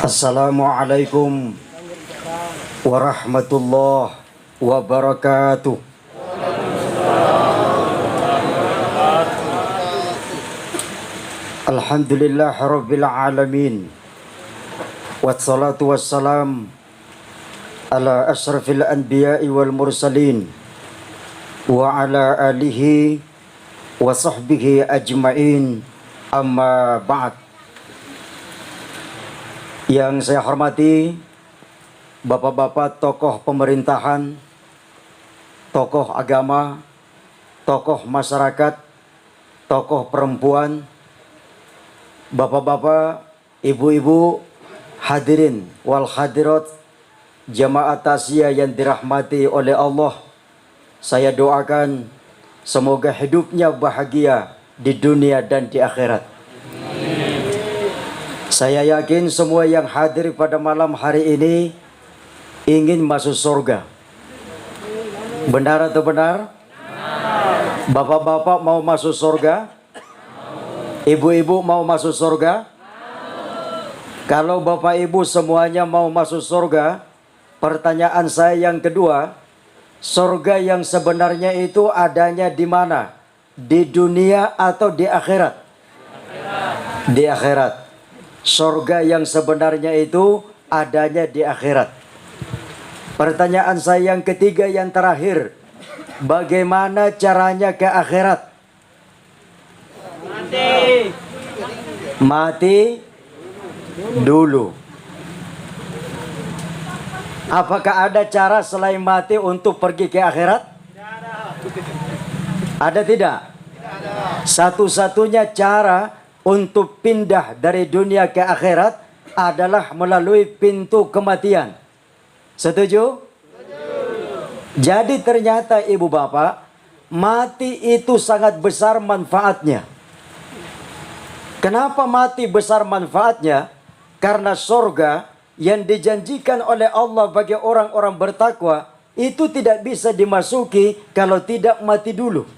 Assalamualaikum warahmatullahi wabarakatuh. Alhamdulillah rabbil alamin. Wassalatu wassalam ala asyrafil anbiya'i wal mursalin wa ala alihi wa sahbihi ajma'in, amma ba'd. Yang saya hormati bapak-bapak tokoh pemerintahan, tokoh agama, tokoh masyarakat, tokoh perempuan, bapak-bapak, ibu-ibu, hadirin wal hadirat, jamaah tasya yang dirahmati oleh Allah. Saya doakan semoga hidupnya bahagia di dunia dan di akhirat. Saya yakin semua yang hadir pada malam hari ini ingin masuk surga. Benar atau benar? Bapak-bapak mau masuk surga? Ibu-ibu mau masuk surga? Kalau bapak ibu semuanya mau masuk surga, pertanyaan saya yang kedua, surga yang sebenarnya itu adanya di mana? Di dunia atau di akhirat? Di akhirat. Surga yang sebenarnya itu adanya di akhirat. Pertanyaan saya yang ketiga yang terakhir, bagaimana caranya ke akhirat? Mati dulu. Apakah ada cara selain mati untuk pergi ke akhirat? Ada tidak? Satu-satunya cara untuk pindah dari dunia ke akhirat adalah melalui pintu kematian. Setuju? Jadi ternyata ibu bapak, mati itu sangat besar manfaatnya. Kenapa mati besar manfaatnya? Karena surga yang dijanjikan oleh Allah bagi orang-orang bertakwa itu tidak bisa dimasuki kalau tidak mati dulu.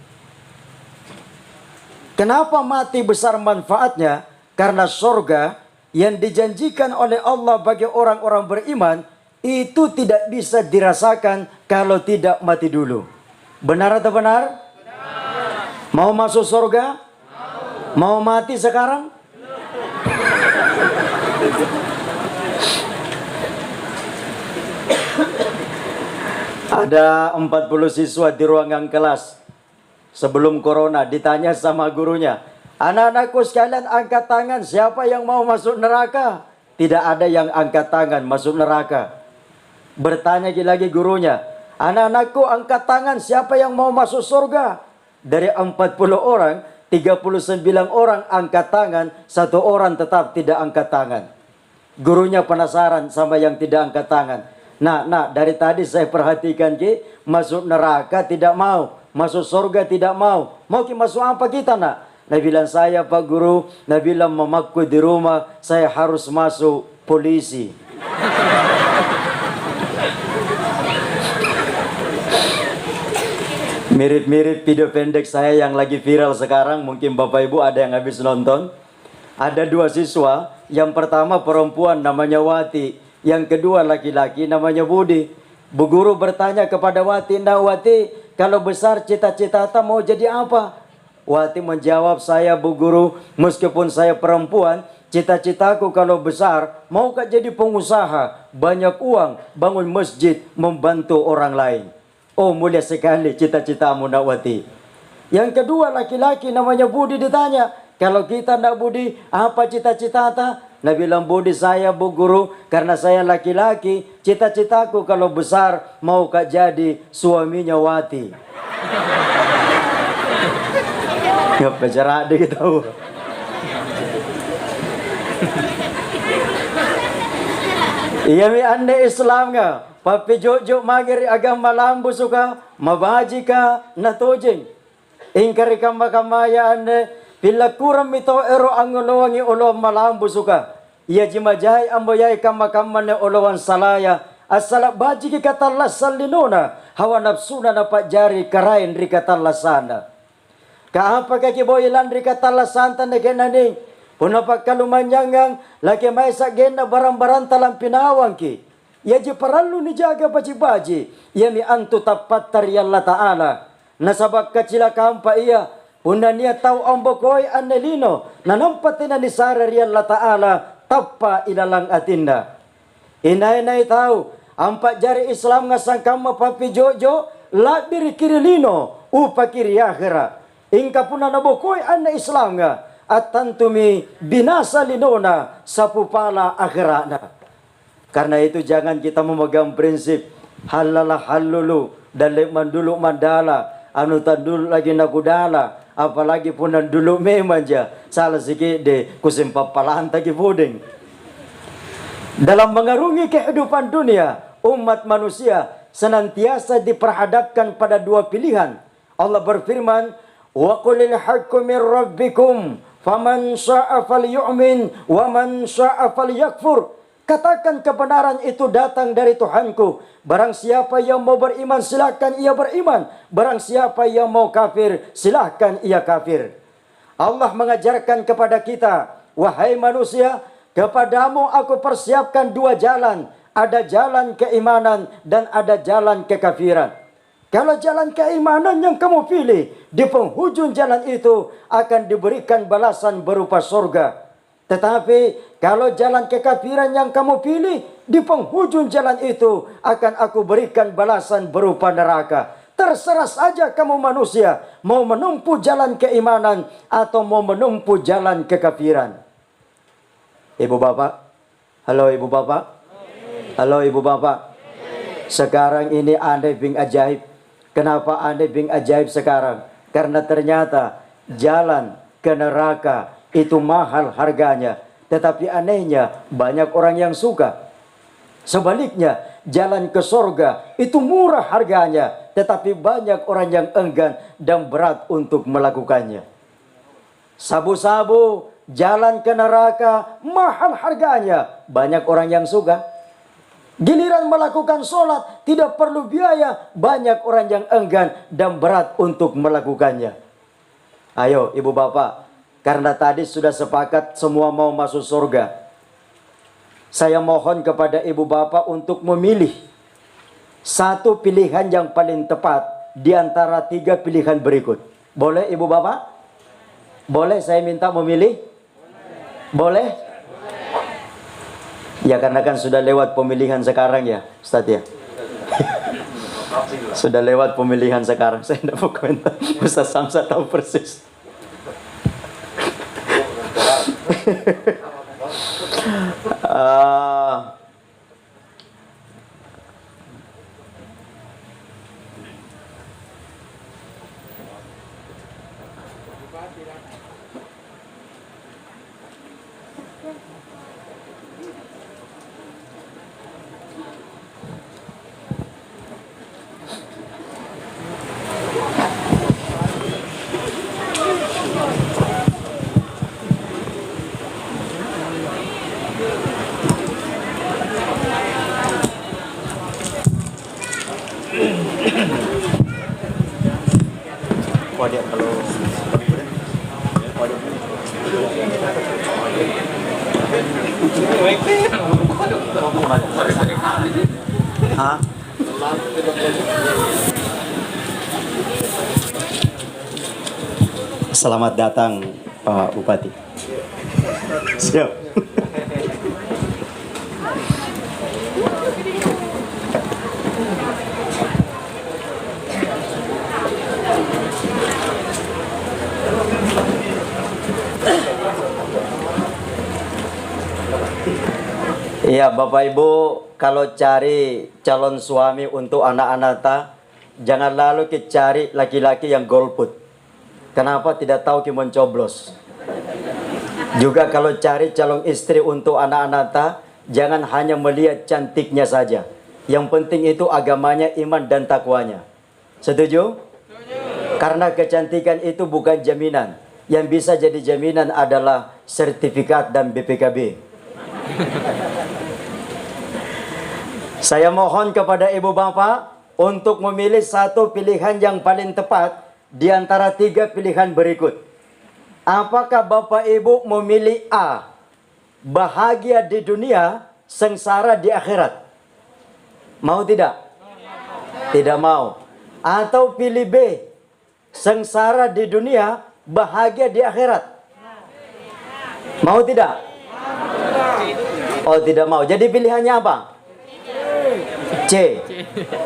Kenapa mati besar manfaatnya? Karena surga yang dijanjikan oleh Allah bagi orang-orang beriman itu tidak bisa dirasakan kalau tidak mati dulu. Benar atau benar? Benar. Mau masuk surga? Mau mati sekarang? Ada 40 siswa di ruangan kelas. Sebelum corona ditanya sama gurunya, anak-anakku sekalian angkat tangan, siapa yang mau masuk neraka? Tidak ada yang angkat tangan masuk neraka. Bertanya lagi gurunya, anak-anakku angkat tangan, siapa yang mau masuk surga? Dari 40 orang, 39 orang angkat tangan, 1 orang tetap tidak angkat tangan. Gurunya penasaran sama yang tidak angkat tangan. Nah, dari tadi saya perhatikan masuk neraka tidak mau, masuk surga tidak mau. Mau masuk apa kita nak? Nah bilang saya Pak Guru, nah bilang mamaku di rumah saya harus masuk polisi. Mirip-mirip video pendek saya yang lagi viral sekarang. Mungkin Bapak Ibu ada yang habis nonton. Ada 2 siswa. Yang pertama perempuan namanya Wati, yang kedua laki-laki namanya Budi. Bu Guru bertanya kepada Wati, "Ndak Wati, kalau besar cita-cita mau jadi apa?" Wati menjawab, "Saya Bu Guru, meskipun saya perempuan, cita-citaku kalau besar mau jadi pengusaha, banyak uang, bangun masjid, membantu orang lain." Oh, mulia sekali cita-citamu Ndak Wati. Yang kedua laki-laki namanya Budi ditanya, "Kalau kita Ndak Budi, apa cita-cita?" Nah bilang, "Budi saya Bu Guru, karena saya laki-laki, cita-citaku kalau besar mau jadi suaminya Wati." Nggak bicara deh gitu. Iya mi ande Islam nggak? Papi jojo magiri agama lambu suka mabaji ka natojeng. Ingkari kamaya ande bila kurang mito ero angolowangi olo malambu suka. Ia jimajai amboyai kama-kama ne olowan salaya. Asala baji ki katalas salinona. Hawa nafsuna na jari karain ri katalasana. Kaapa ka kiboy lan ri katalasanta ne kenaning. Hunapa kalumanyangang laki may sagena barang-barang talang pinawang ki. Yaji perlu nijaga baji-baji. Yami antu tapat tarian Allah Ta'ala. Nasabak kecelakaan pa iya. Huna niya tau ombokoy annelino. Nanampatina ni sara riyan Allah Ta'ala. Tappa ilalang atinda. Inay-inay tau. Ampak jari Islam nga sangkam mapapi jojo. Labir kirilino. Upa kiri akhira. Ingka puna nabokoy anna Islam nga. At tantumi binasa linona sa pupala akhirana. Karena itu jangan kita memegang prinsip halala halulu dan mandulu mandala anu tandulu lagi nagudala apalagi pun dulu memanja salah sikit de kusimpapalan tagi puding. Dalam mengarungi kehidupan dunia, umat manusia senantiasa diperhadapkan pada dua pilihan. Allah berfirman, "Wa qulil haqqu min rabbikum faman syaa'a falyu'min wa man syaa'a falyakfur." Katakan kebenaran itu datang dari Tuhanku. Barang siapa yang mau beriman silakan ia beriman. Barang siapa yang mau kafir silakan ia kafir. Allah mengajarkan kepada kita, wahai manusia, kepadamu aku persiapkan dua jalan. Ada jalan keimanan dan ada jalan kekafiran. Kalau jalan keimanan yang kamu pilih, di penghujung jalan itu akan diberikan balasan berupa surga. Tetapi kalau jalan kekafiran yang kamu pilih, di penghujung jalan itu akan aku berikan balasan berupa neraka. Terserah saja kamu manusia mau menempuh jalan keimanan atau mau menempuh jalan kekafiran. Ibu bapak, halo ibu bapak, halo ibu bapak. Sekarang ini aneh bing ajaib. Kenapa aneh bing ajaib sekarang? Karena ternyata jalan ke neraka itu mahal harganya. Tetapi anehnya banyak orang yang suka. Sebaliknya jalan ke surga itu murah harganya. Tetapi banyak orang yang enggan dan berat untuk melakukannya. Sabu-sabu jalan ke neraka mahal harganya. Banyak orang yang suka. Giliran melakukan sholat tidak perlu biaya. Banyak orang yang enggan dan berat untuk melakukannya. Ayo ibu bapak, karena tadi sudah sepakat semua mau masuk surga. Saya mohon kepada ibu bapak untuk memilih satu pilihan yang paling tepat di antara tiga pilihan berikut. Boleh ibu bapak? Boleh saya minta memilih? Boleh? Ya karena kan sudah lewat pemilihan sekarang ya Ustaz ya. Sudah lewat pemilihan sekarang. Saya tidak mau komentar. Ustaz Samsa tahu persis. Selamat datang Pak Bupati. Siap. Iya Bapak Ibu, kalau cari calon suami untuk anak-anak ta, jangan lalu kita cari laki-laki yang golput. Kenapa tidak tahu kita mencoblos? Juga kalau cari calon istri untuk anak-anak ta, jangan hanya melihat cantiknya saja. Yang penting itu agamanya, iman dan takwanya. Setuju? Karena kecantikan itu bukan jaminan. Yang bisa jadi jaminan adalah sertifikat dan BPKB. Saya mohon kepada ibu bapak untuk memilih satu pilihan yang paling tepat di antara tiga pilihan berikut. Apakah Bapak Ibu memilih A, bahagia di dunia, sengsara di akhirat? Mau tidak? Tidak mau. Atau pilih B, sengsara di dunia, bahagia di akhirat? Mau tidak? Oh, tidak mau. Jadi pilihannya apa? C.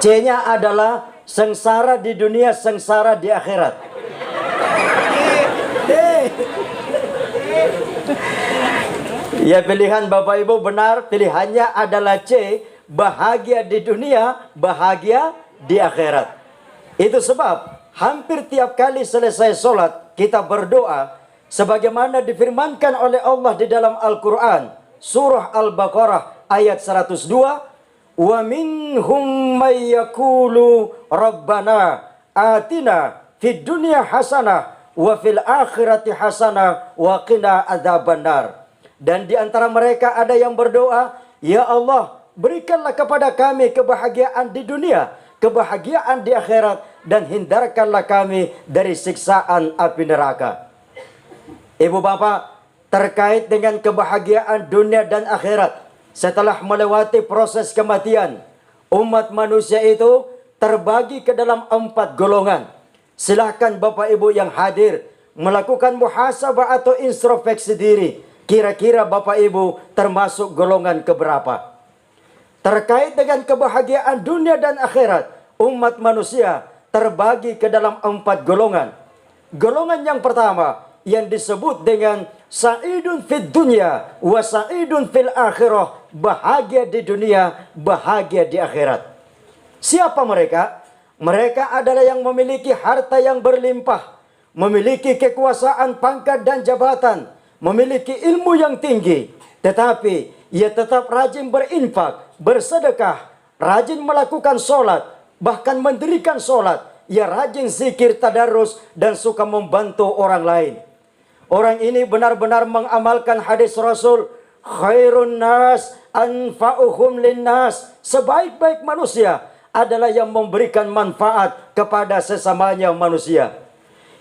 C-nya adalah sengsara di dunia, sengsara di akhirat. Ya, pilihan Bapak Ibu benar. Pilihannya adalah C, bahagia di dunia, bahagia di akhirat. Itu sebab hampir tiap kali selesai sholat kita berdoa sebagaimana difirmankan oleh Allah di dalam Al-Quran, surah Al-Baqarah ayat 102, wa minhum may yaqulu rabbana atina fid dunya hasanah wa fil akhirati hasanah wa qina adzabannar. Dan di antara mereka ada yang berdoa, ya Allah, berikanlah kepada kami kebahagiaan di dunia, kebahagiaan di akhirat, dan hindarkanlah kami dari siksaan api neraka. Ibu bapak, terkait dengan kebahagiaan dunia dan akhirat, setelah melewati proses kematian, umat manusia itu terbagi ke dalam 4 golongan. Silahkan Bapak Ibu yang hadir melakukan muhasabah atau introspeksi diri. Kira-kira Bapak Ibu termasuk golongan keberapa? Terkait dengan kebahagiaan dunia dan akhirat, umat manusia terbagi ke dalam 4 golongan. Golongan yang pertama yang disebut dengan sa'idun fid dunya wa sa'idun fil akhirah, bahagia di dunia, bahagia di akhirat. Siapa mereka? Mereka adalah yang memiliki harta yang berlimpah, memiliki kekuasaan, pangkat dan jabatan, memiliki ilmu yang tinggi, tetapi ia tetap rajin berinfak, bersedekah, rajin melakukan sholat, bahkan mendirikan sholat. Ia rajin zikir, tadarus, dan suka membantu orang lain. Orang ini benar-benar mengamalkan hadis Rasul, khairun nas anfa'uhum linnas. Sebaik-baik manusia adalah yang memberikan manfaat kepada sesamanya manusia.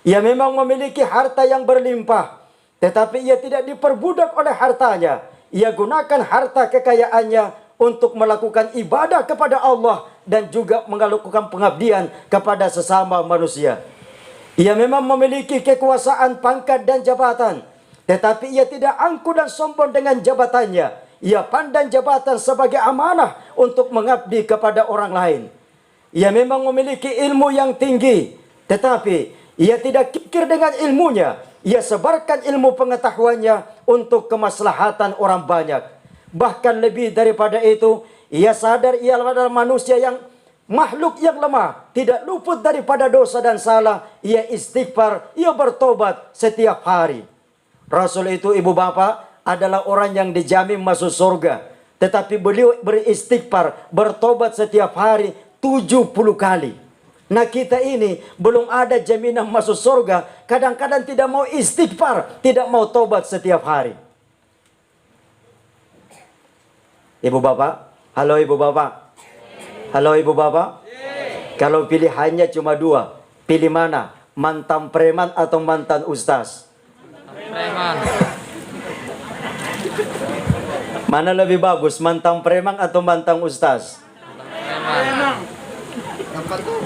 Ia memang memiliki harta yang berlimpah, tetapi ia tidak diperbudak oleh hartanya. Ia gunakan harta kekayaannya untuk melakukan ibadah kepada Allah dan juga melakukan pengabdian kepada sesama manusia. Ia memang memiliki kekuasaan, pangkat dan jabatan, tetapi ia tidak angkuh dan sombong dengan jabatannya. Ia pandang jabatan sebagai amanah untuk mengabdi kepada orang lain. Ia memang memiliki ilmu yang tinggi, tetapi ia tidak kikir dengan ilmunya. Ia sebarkan ilmu pengetahuannya untuk kemaslahatan orang banyak. Bahkan lebih daripada itu, ia sadar ia adalah manusia yang makhluk yang lemah, tidak luput daripada dosa dan salah. Ia istighfar, ia bertobat setiap hari. Rasul itu, ibu bapak, adalah orang yang dijamin masuk surga, tetapi beliau beristighfar, bertobat setiap hari 70 kali. Nah, kita ini belum ada jaminan masuk surga, kadang-kadang tidak mau istighfar, tidak mau tobat setiap hari. Ibu bapak, halo ibu bapak, halo ibu bapak. Kalau pilihannya cuma 2, pilih mana? Mantan preman atau mantan ustaz? Preman. Mana lebih bagus, mantan preman atau mantan ustaz? Preman.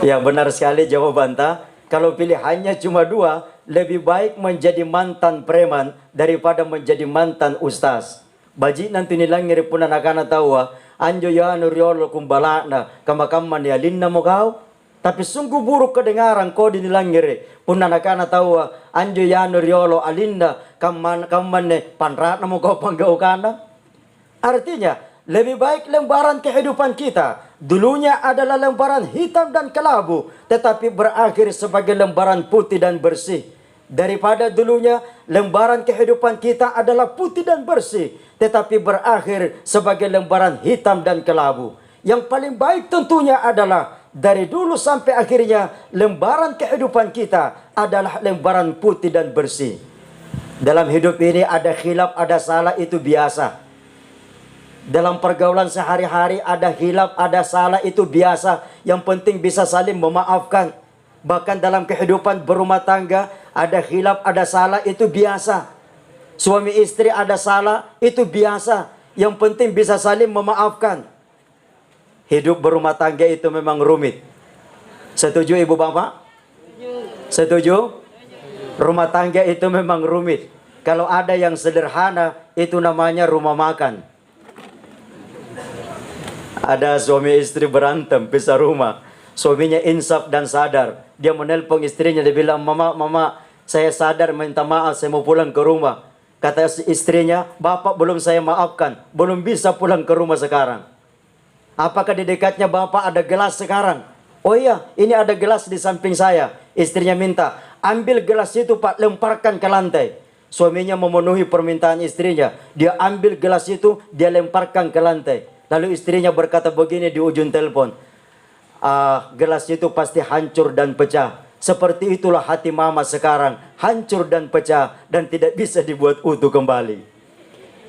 Ya, benar sekali jawaban ta. Kalau pilihannya cuma 2, lebih baik menjadi mantan preman daripada menjadi mantan ustaz. Baji nanti nilang ngiri pun anak-anak tahu, anjo ya nuriolo kumbala na kamakaman ya linna mo kau. Tapi sungguh buruk kedengaran kau dinilang ngiri pun anak-anak tahu, anjo ya nuriolo alinda kaman ne panrat na mo kau panggau kana. Artinya, lebih baik lembaran kehidupan kita dulunya adalah lembaran hitam dan kelabu, tetapi berakhir sebagai lembaran putih dan bersih, daripada dulunya lembaran kehidupan kita adalah putih dan bersih, tetapi berakhir sebagai lembaran hitam dan kelabu. Yang paling baik tentunya adalah dari dulu sampai akhirnya lembaran kehidupan kita adalah lembaran putih dan bersih. Dalam hidup ini ada khilaf, ada salah, itu biasa. Dalam pergaulan sehari-hari ada hilaf, ada salah, itu biasa. Yang penting bisa saling memaafkan. Bahkan dalam kehidupan berumah tangga Ada khilaf, ada salah, itu biasa. Suami istri ada salah, itu biasa. Yang penting bisa saling memaafkan. Hidup berumah tangga itu memang rumit. Setuju ibu bapak? Setuju? Rumah tangga itu memang rumit. Kalau ada yang sederhana, itu namanya rumah makan. Ada suami istri berantem, pisah rumah. Suaminya insaf dan sadar. Dia menelpon istrinya, dia bilang, mama, saya sadar, minta maaf, saya mau pulang ke rumah. Kata istrinya, bapak belum saya maafkan, belum bisa pulang ke rumah sekarang. Apakah di dekatnya bapak ada gelas sekarang? Oh iya, ini ada gelas di samping saya. Istrinya minta, ambil gelas itu pak, lemparkan ke lantai. Suaminya memenuhi permintaan istrinya. Dia ambil gelas itu, dia lemparkan ke lantai. Lalu istrinya berkata begini di ujung telepon, gelas itu pasti hancur dan pecah. Seperti itulah hati mama sekarang, hancur dan pecah dan tidak bisa dibuat utuh kembali.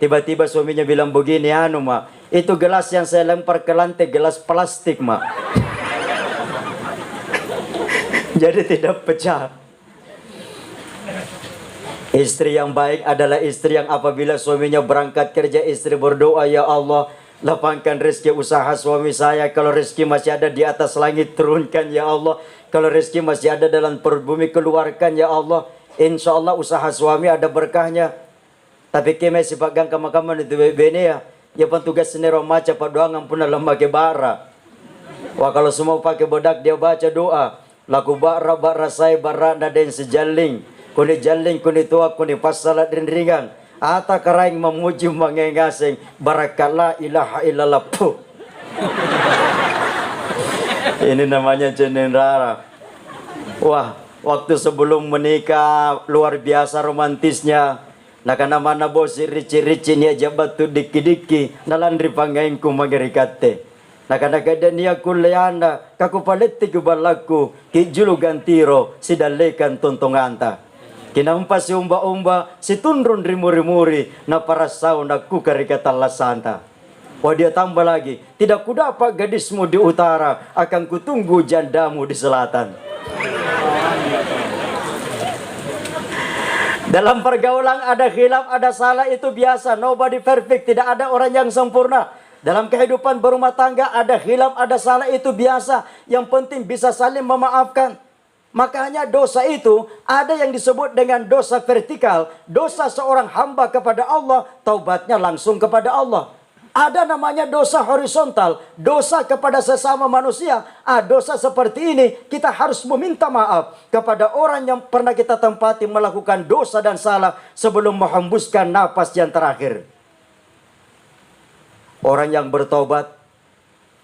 Tiba-tiba suaminya bilang begini, mak, itu gelas yang saya lempar ke lantai, gelas plastik, mak. Jadi tidak pecah. Istri yang baik adalah istri yang apabila suaminya berangkat kerja, istri berdoa, ya Allah, lapangkan rezeki usaha suami saya. Kalau rezeki masih ada di atas langit, turunkan ya Allah. Kalau rezeki masih ada dalam perut bumi, keluarkan ya Allah. Insya Allah usaha suami ada berkahnya. Tapi kami si pagang kamakaman itu bene ya. Ya tugas senero maca padoa ngampuna lemah ke bara. Wah kalau semua pakai bedak dia baca doa. Laku bara saya bara naden sejaling. Kuni jaling kuni tua kuni pasalat dan ringan. Ata karaing memuji mengengasing. Barakallah ilaha illallah. Puh. Ini namanya cenderara. Wah, waktu sebelum menikah luar biasa romantisnya. Nakana mana bos rici-rici nia jabat tu diki-diki nalandri pangaingku magerikate. Nakana kada nia kuliana kaku paletti kubalaku ki julu gantiro sidalekan tontonganta. Kinampa si umba-umba si tundrun rimuri-muri na parasau naku karikata lasanta. Wah dia tambah lagi, tidak kudapat gadismu di utara, akan kutunggu jandamu di selatan. Dalam pergaulan ada khilaf, ada salah, itu biasa. Nobody perfect, tidak ada orang yang sempurna. Dalam kehidupan berumah tangga ada khilaf, ada salah, itu biasa. Yang penting bisa saling memaafkan. Makanya dosa itu ada yang disebut dengan dosa vertikal. Dosa seorang hamba kepada Allah, taubatnya langsung kepada Allah. Ada namanya dosa horizontal, dosa kepada sesama manusia. Dosa seperti ini kita harus meminta maaf kepada orang yang pernah kita tempati melakukan dosa dan salah sebelum menghembuskan napas yang terakhir. Orang yang bertobat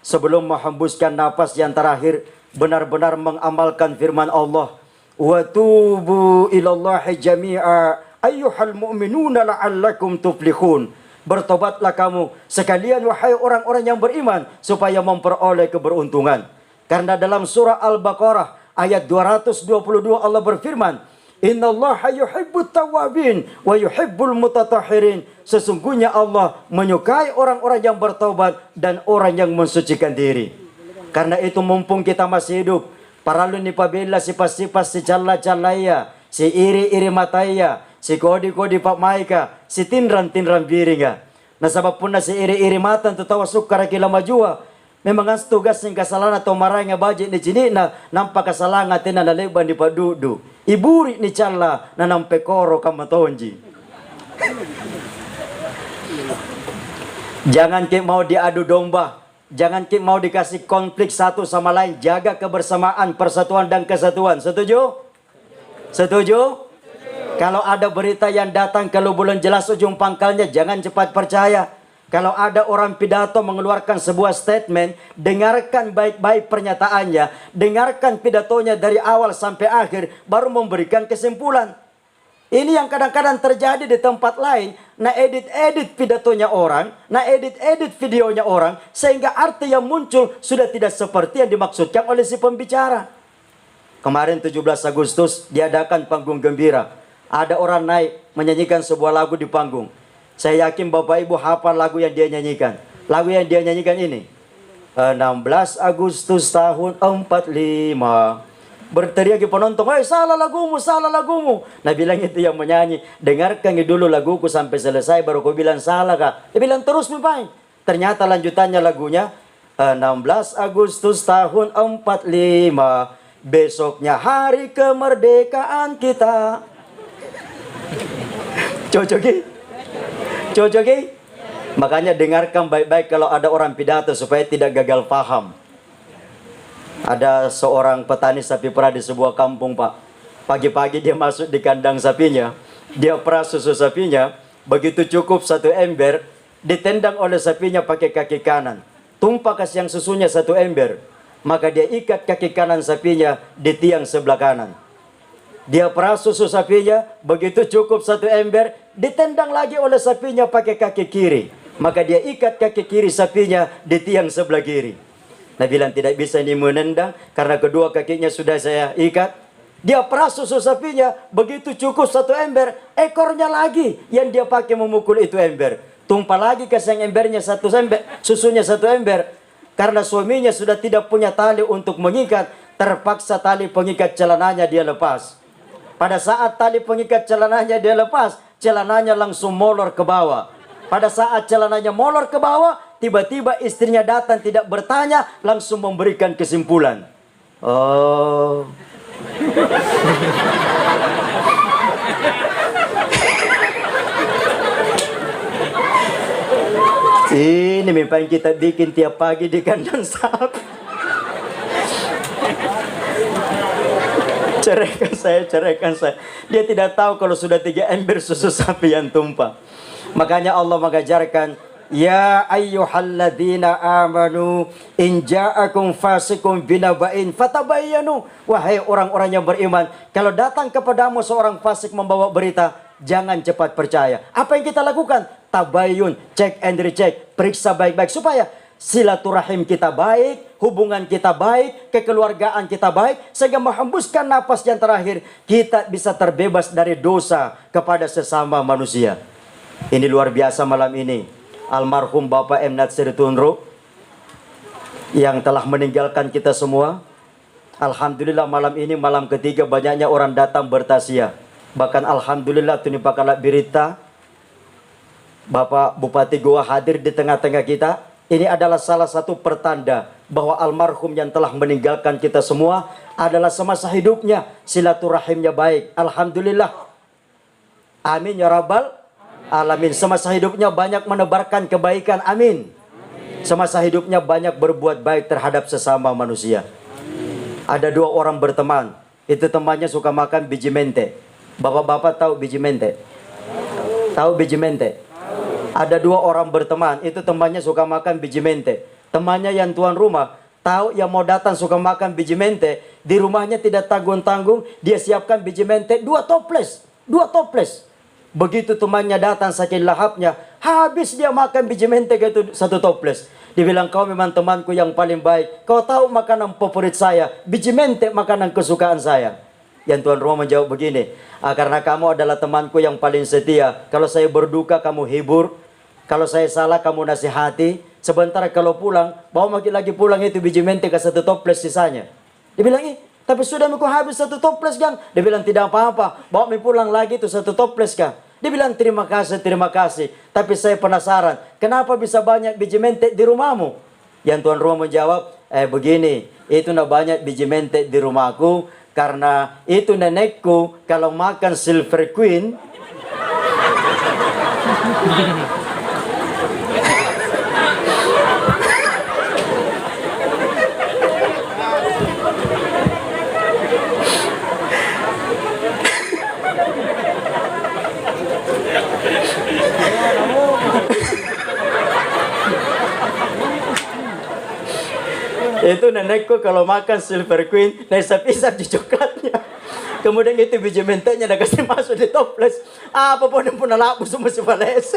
sebelum menghembuskan napas yang terakhir benar-benar mengamalkan firman Allah, wa tubu ilallahi jami'a ayyuhal mu'minuna la'allakum tuflihun. Bertobatlah kamu sekalian wahai orang-orang yang beriman supaya memperoleh keberuntungan. Karena dalam surah Al-Baqarah ayat 222 Allah berfirman, innallaha yuhibbut tawwabin wa yuhibbul mutatahhirin. Sesungguhnya Allah menyukai orang-orang yang bertobat dan orang yang mensucikan diri. Karena itu mumpung kita masih hidup, paralun ni pabila si pasipas si calla-callaya, si iri-iri mataya, si kodi-kodi pak maika, si tinran-tinran biringa. Nah sabab pun na si iri-iri matan tu tawasuk karakila majua. Memang as tugas yang kasalanan atau marahnya bajik ni cini na nampak kasalangan tina naleban di padudu. Iburi ni calla na nampekoro kamatonji. Jangan kita mau diadu domba. Jangan kita mau dikasih konflik satu sama lain. Jaga kebersamaan, persatuan dan kesatuan. Setuju? Setuju? Kalau ada berita yang datang, kalau belum jelas ujung pangkalnya, jangan cepat percaya. Kalau ada orang pidato mengeluarkan sebuah statement, dengarkan baik-baik pernyataannya. Dengarkan pidatonya dari awal sampai akhir, baru memberikan kesimpulan. Ini yang kadang-kadang terjadi di tempat lain. Nah edit-edit pidatonya orang, nah edit-edit videonya orang, sehingga arti yang muncul sudah tidak seperti yang dimaksudkan oleh si pembicara. Kemarin 17 Agustus diadakan panggung gembira. Ada orang naik menyanyikan sebuah lagu di panggung. Saya yakin Bapak Ibu hafal lagu yang dia nyanyikan. Lagu yang dia nyanyikan ini. 16 Agustus tahun 45 berteriak ke penonton, "Hei, salah lagumu, salah lagumu." Nah bilang itu yang menyanyi, "Dengarkan dulu laguku sampai selesai baru kau bilang salah kak." Dia bilang terus Mipai. Ternyata lanjutannya lagunya 16 Agustus tahun 45, besoknya hari kemerdekaan kita. Cocok ya? Cocok ya? Makanya dengarkan baik-baik kalau ada orang pidato supaya tidak gagal paham. Ada seorang petani sapi perah di sebuah kampung, Pak. Pagi-pagi dia masuk di kandang sapinya. Dia perah susu sapinya. Begitu cukup 1 ember, ditendang oleh sapinya pakai kaki kanan. Tumpah kasihan susunya 1 ember. Maka dia ikat kaki kanan sapinya di tiang sebelah kanan. Dia perah susu sapinya. Begitu cukup 1 ember, ditendang lagi oleh sapinya pakai kaki kiri. Maka dia ikat kaki kiri sapinya di tiang sebelah kiri. Nah bilang tidak bisa ini menendang karena kedua kakinya sudah saya ikat. Dia perah susu sapinya, begitu cukup 1 ember, ekornya lagi yang dia pakai memukul itu ember. Tumpah lagi ke sang embernya 1 ember, susunya 1 ember. Karena suaminya sudah tidak punya tali untuk mengikat, terpaksa tali pengikat celananya dia lepas. Pada saat tali pengikat celananya dia lepas, celananya langsung molor ke bawah. Pada saat celananya molor ke bawah, tiba-tiba istrinya datang tidak bertanya, langsung memberikan kesimpulan. Oh. Ini memang kita bikin tiap pagi di kandang sapi. Ceraikan saya. Dia tidak tahu kalau sudah 3 ember susu sapi yang tumpah. Makanya Allah mengajarkan, "Ya ayyuhalladzina amanu in ja'akum fasiqun binaba'in fatabayyanu." Wahai orang-orang yang beriman, kalau datang kepadamu seorang fasik membawa berita, jangan cepat percaya. Apa yang kita lakukan? Tabayyun, cek and recheck, periksa baik-baik supaya silaturahim kita baik, hubungan kita baik, kekeluargaan kita baik, sehingga menghembuskan napas yang terakhir kita bisa terbebas dari dosa kepada sesama manusia. Ini luar biasa malam ini. Almarhum Bapak M. Natsir Tunro yang telah meninggalkan kita semua. Alhamdulillah malam ini malam ketiga banyaknya orang datang bertaziah. Bahkan alhamdulillah tunipakala berita Bapak Bupati Goa hadir di tengah-tengah kita. Ini adalah salah satu pertanda bahwa almarhum yang telah meninggalkan kita semua adalah semasa hidupnya silaturahimnya baik. Alhamdulillah. Amin ya rabbal alamin. Semasa hidupnya banyak menebarkan kebaikan. Amin. Semasa hidupnya banyak berbuat baik terhadap sesama manusia. Ada 2 orang berteman. Itu temannya suka makan biji mente. Bapak-bapak tahu biji mente? Tahu biji mente? Ada 2 orang berteman. Itu temannya suka makan biji mente. Temannya yang tuan rumah tahu yang mau datang suka makan biji mente. Di rumahnya tidak tanggung-tanggung. Dia siapkan biji mente 2 toples. 2 toples. Begitu temannya datang saking lahapnya, habis dia makan biji mentega itu 1 toples. Dibilang, "Kau memang temanku yang paling baik. Kau tahu makanan favorit saya, biji mente makanan kesukaan saya." Yang tuan rumah menjawab begini, "Karena kamu adalah temanku yang paling setia. Kalau saya berduka kamu hibur, kalau saya salah kamu nasihati. Sebentar kalau pulang, bawa lagi pulang itu biji mentega 1 toples sisanya." Dibilang, "Tapi sudah aku habis 1 toples kan?" Dia bilang, "Tidak apa-apa, bawa pulang lagi itu 1 toples kan?" Dia bilang, terima kasih. Tapi saya penasaran, kenapa bisa banyak biji mente di rumahmu?" Yang tuan rumah menjawab, begini, itu banyak biji mente di rumahku, karena itu nenekku kalau makan Silver Queen, itu nenekku kalau makan Silver Queen, isap-isap di coklatnya. Kemudian itu biji mentenya dah kasih masuk di toples. Apapun yang pun nalapu semua sebales.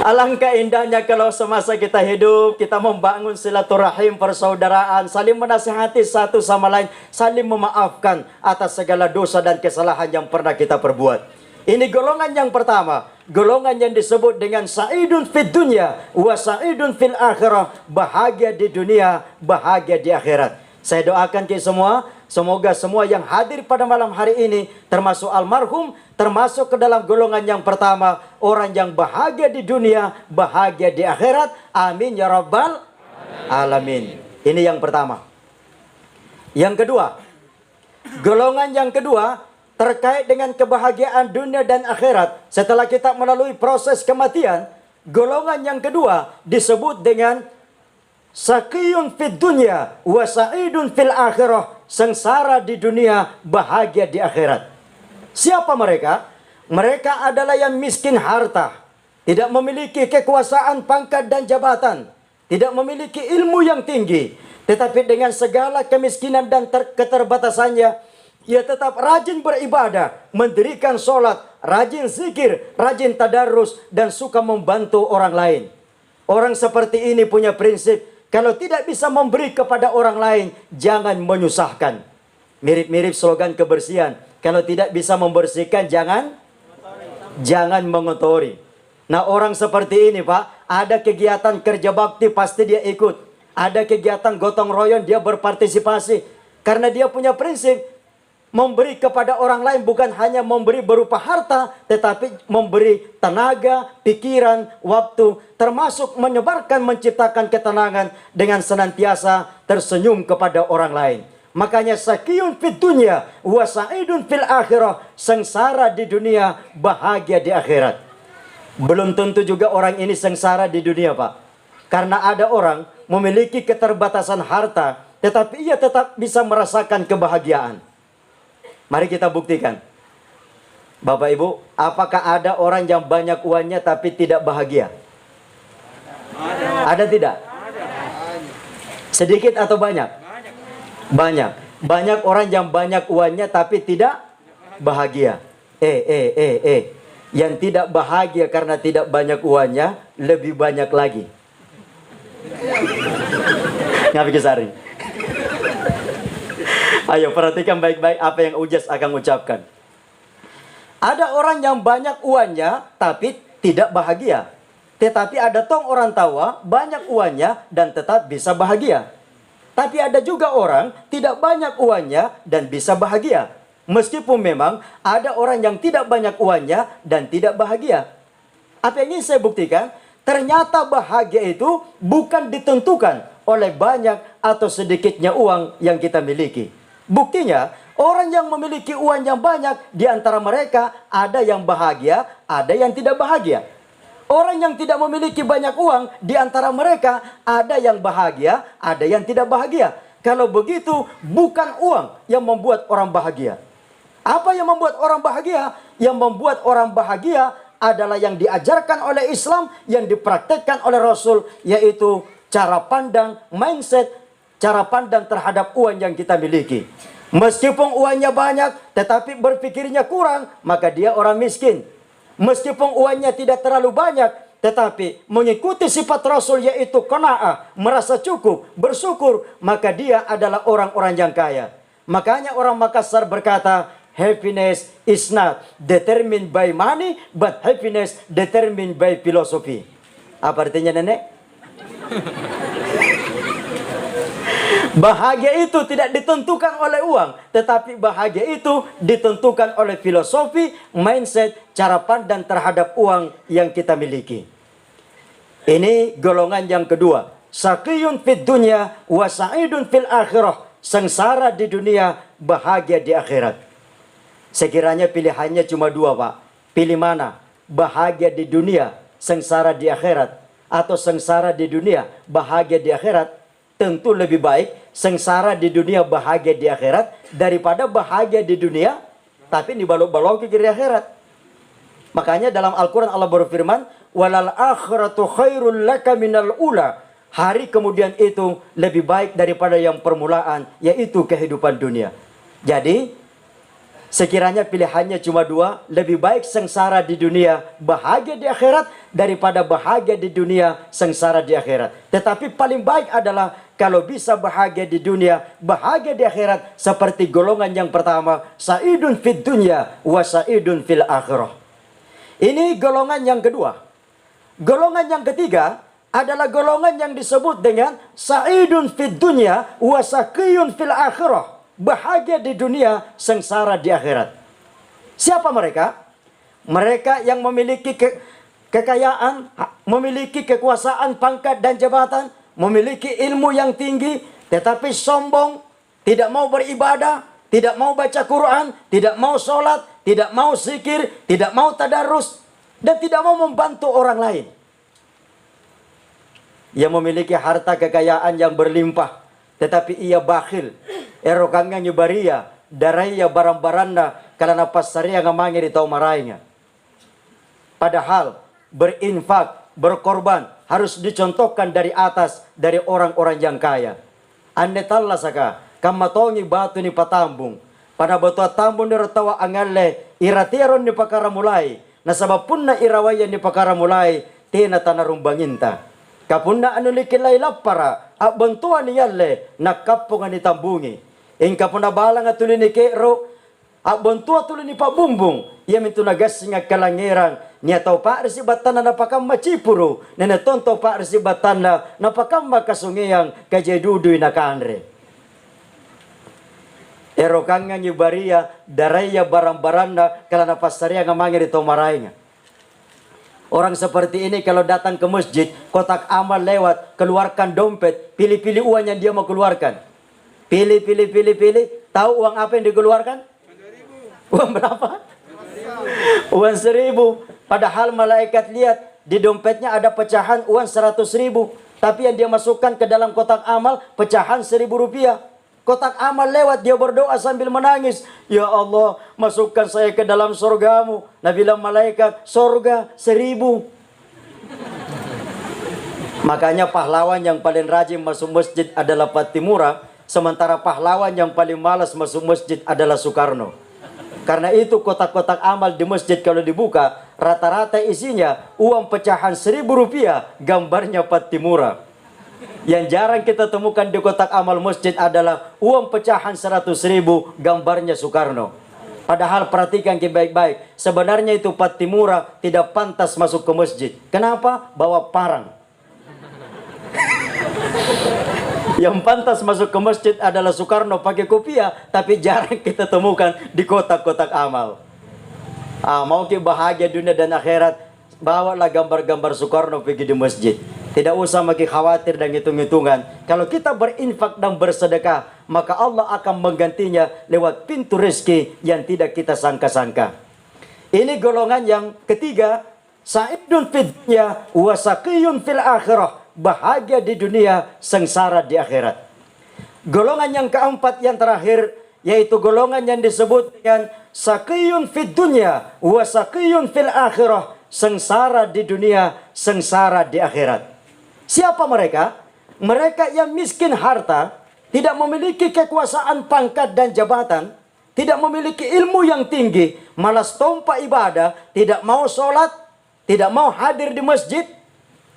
Alangkah indahnya kalau semasa kita hidup, kita membangun silaturahim persaudaraan, saling menasihati satu sama lain, saling memaafkan atas segala dosa dan kesalahan yang pernah kita perbuat. Ini golongan yang pertama. golongan yang disebut dengan sa'idun fid dunya wa sa'idun fil akhirah, bahagia di dunia, bahagia di akhirat. Saya doakan ke semua, semoga semua yang hadir pada malam hari ini, termasuk almarhum, termasuk ke dalam golongan yang pertama, orang yang bahagia di dunia, bahagia di akhirat. Amin ya rabbal alamin. Ini yang pertama. Yang kedua, golongan yang kedua terkait dengan kebahagiaan dunia dan akhirat. Setelah kita melalui proses kematian, golongan yang kedua disebut dengan saqiyun fid dunya wa sa'idun fil akhirah, sengsara di dunia, bahagia di akhirat. Siapa mereka? Mereka adalah yang miskin harta, tidak memiliki kekuasaan, pangkat dan jabatan, tidak memiliki ilmu yang tinggi, tetapi dengan segala kemiskinan dan keterbatasannya, ia tetap rajin beribadah, mendirikan sholat, rajin zikir, rajin tadarus, dan suka membantu orang lain. Orang seperti ini punya prinsip, kalau tidak bisa memberi kepada orang lain, jangan menyusahkan. Mirip-mirip slogan kebersihan, kalau tidak bisa membersihkan, jangan mengotori. Nah, orang seperti ini, Pak, ada kegiatan kerja bakti pasti dia ikut. Ada kegiatan gotong royong dia berpartisipasi. Karena dia punya prinsip, memberi kepada orang lain bukan hanya memberi berupa harta, tetapi memberi tenaga, pikiran, waktu, termasuk menyebarkan, menciptakan ketenangan dengan senantiasa tersenyum kepada orang lain. Makanya saqiyun fid dunya wa sa'idun fil akhirah, sengsara di dunia, bahagia di akhirat. Belum tentu juga orang ini sengsara di dunia, Pak. Karena ada orang memiliki keterbatasan harta, tetapi ia tetap bisa merasakan kebahagiaan. Mari kita buktikan. Bapak Ibu, apakah ada orang yang banyak uangnya tapi tidak bahagia? Ada tidak? Sedikit atau banyak? Banyak. Banyak orang yang banyak uangnya tapi tidak bahagia. Yang tidak bahagia karena tidak banyak uangnya lebih banyak lagi. Ngapi kesari. Ayo perhatikan baik-baik apa yang Ujas akan ucapkan. Ada orang yang banyak uangnya tapi tidak bahagia. Tetapi ada tong orang tawa banyak uangnya dan tetap bisa bahagia. Tapi ada juga orang tidak banyak uangnya dan bisa bahagia. Meskipun memang ada orang yang tidak banyak uangnya dan tidak bahagia. Apa yang ingin saya buktikan? Ternyata bahagia itu bukan ditentukan oleh banyak atau sedikitnya uang yang kita miliki. Buktinya, orang yang memiliki uang yang banyak, di antara mereka ada yang bahagia, ada yang tidak bahagia. Orang yang tidak memiliki banyak uang, di antara mereka ada yang bahagia, ada yang tidak bahagia. Kalau begitu, bukan uang yang membuat orang bahagia. Apa yang membuat orang bahagia? Yang membuat orang bahagia adalah yang diajarkan oleh Islam, yang dipraktekkan oleh Rasul, yaitu cara pandang, mindset, cara pandang terhadap uang yang kita miliki. Meskipun uangnya banyak, tetapi berpikirnya kurang, maka dia orang miskin. Meskipun uangnya tidak terlalu banyak, tetapi mengikuti sifat Rasul yaitu qanaah, merasa cukup, bersyukur, maka dia adalah orang-orang yang kaya. Makanya orang Makassar berkata, happiness is not determined by money, but happiness determined by philosophy. Apa artinya, Nenek? Bahagia itu tidak ditentukan oleh uang, tetapi bahagia itu ditentukan oleh filosofi, mindset, cara pandang terhadap uang yang kita miliki. Ini golongan yang kedua. Saqiyun fid dunya wa sa'idun fil akhirah. Sengsara di dunia, bahagia di akhirat. Sekiranya pilihannya cuma dua, Pak. Pilih mana? Bahagia di dunia, sengsara di akhirat. Atau sengsara di dunia, bahagia di akhirat. Tentu lebih baik sengsara di dunia, bahagia di akhirat, daripada bahagia di dunia tapi dibalok-balok ke akhirat. Makanya dalam Al-Quran Allah berfirman, walal akhiratu khairul laka minal ula. Hari kemudian itu lebih baik daripada yang permulaan, yaitu kehidupan dunia. Jadi sekiranya pilihannya cuma dua, lebih baik sengsara di dunia, bahagia di akhirat, daripada bahagia di dunia, sengsara di akhirat. Tetapi paling baik adalah kalau bisa bahagia di dunia, bahagia di akhirat, seperti golongan yang pertama, sa'idun fid dunya wa sa'idun fil akhirah. Ini golongan yang kedua. Golongan yang ketiga adalah golongan yang disebut dengan sa'idun fid dunya wa saqiyun fil akhirah. Bahagia di dunia, sengsara di akhirat. Siapa mereka? Mereka yang memiliki kekayaan, memiliki kekuasaan, pangkat dan jabatan, memiliki ilmu yang tinggi, tetapi sombong, tidak mau beribadah, tidak mau baca Quran, tidak mau sholat, tidak mau zikir, tidak mau tadarus, dan tidak mau membantu orang lain. Ia memiliki harta kekayaan yang berlimpah, tetapi ia bakhil. Erokangnya nyubaria, daraya barang-baranda, karena pasaria ngamangi di tau marainya. Padahal berinfak, berkorban harus dicontohkan dari atas, dari orang-orang yang kaya. Ande talla saka, kamatongi batu ni patambung. Pada batu tambung ni ratawa angalle, iratiron ni pakara mulai. Nasabapun na irawaya ni pakara mulai, tina tanarung banginta. Kapunda anulikilay lapara, at bantuan ni yalle, nakapungan ni tambungi. Ingka puna balang at tuloy ni kero, at bantua tuloy ni pabumbong. Ia mintu nagas nga kalangiran, niya tau pa resibatan na napakam macipuro, na natonto pa resibatan na napakam makasungiyang kajay duduy na kanre. Erokang nga nyubaria, daraya barang-baranda, kala napasarya nga mangir ito maray nga. Orang seperti ini kalau datang ke masjid, kotak amal lewat, keluarkan dompet, pilih-pilih uang yang dia mau keluarkan. Pilih. Tahu uang apa yang dikeluarkan? Uang berapa? Uang 1.000. Padahal malaikat lihat, di dompetnya ada pecahan uang 100.000. Tapi yang dia masukkan ke dalam kotak amal, pecahan 1.000 rupiah. Kotak amal lewat, dia berdoa sambil menangis. Ya Allah, masukkan saya ke dalam surgamu. Nabi bilang malaikat, surga 1.000. Makanya pahlawan yang paling rajin masuk masjid adalah Patimura. Sementara pahlawan yang paling malas masuk masjid adalah Soekarno. Karena itu kotak-kotak amal di masjid kalau dibuka, rata-rata isinya uang pecahan 1.000 rupiah, gambarnya Patimura. Yang jarang kita temukan di kotak amal masjid adalah uang pecahan 100.000, gambarnya Soekarno. Padahal perhatikan baik-baik, sebenarnya itu Patimura tidak pantas masuk ke masjid. Kenapa? Bawa parang. Yang pantas masuk ke masjid adalah Soekarno pakai kopiah, tapi jarang kita temukan di kotak-kotak amal. Mau ke bahagia dunia dan akhirat, bawalah gambar-gambar Soekarno pergi di masjid. Tidak usah makin khawatir dan hitung-hitungan. Kalau kita berinfak dan bersedekah, maka Allah akan menggantinya lewat pintu rezeki yang tidak kita sangka-sangka. Ini golongan yang ketiga, sa'idun fid dunya wa saqiyun fil akhirah. Bahagia di dunia, sengsara di akhirat. Golongan yang keempat yang terakhir, yaitu golongan yang disebut dengan saqiyun fid dunya wa saqiyun fil akhirah. Sengsara di dunia, sengsara di akhirat. Siapa mereka? Mereka yang miskin harta, tidak memiliki kekuasaan, pangkat dan jabatan, tidak memiliki ilmu yang tinggi, malas tompa ibadah, tidak mau sholat, tidak mau hadir di masjid,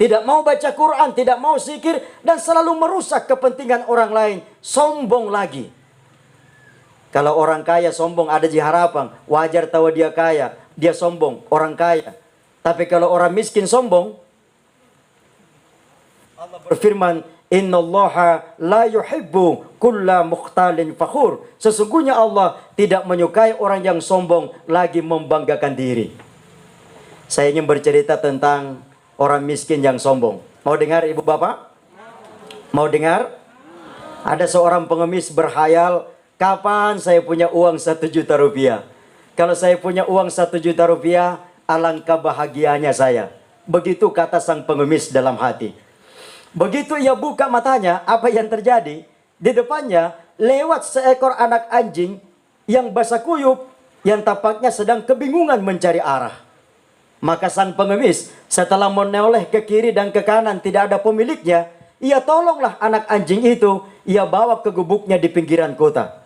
tidak mau baca Quran, tidak mau zikir, dan selalu merusak kepentingan orang lain. Sombong lagi. Kalau orang kaya sombong ada di harapan, wajar tahu dia kaya, dia sombong, orang kaya. Tapi kalau orang miskin sombong, Allah berfirman, innallaha la yuhibbu kulla mukhtalin fakhur. Sesungguhnya Allah tidak menyukai orang yang sombong lagi membanggakan diri. Saya ingin bercerita tentang orang miskin yang sombong. Mau dengar ibu bapak? Mau dengar? Ada seorang pengemis berhayal, kapan saya punya uang 1 juta rupiah? Kalau saya punya uang 1 juta rupiah, alangkah bahagianya saya. Begitu kata sang pengemis dalam hati. Begitu ia buka matanya, apa yang terjadi? Di depannya lewat seekor anak anjing yang basah kuyup, yang tampaknya sedang kebingungan mencari arah. Maka sang pengemis setelah menoleh ke kiri dan ke kanan tidak ada pemiliknya, ia tolonglah anak anjing itu, ia bawa ke gubuknya di pinggiran kota.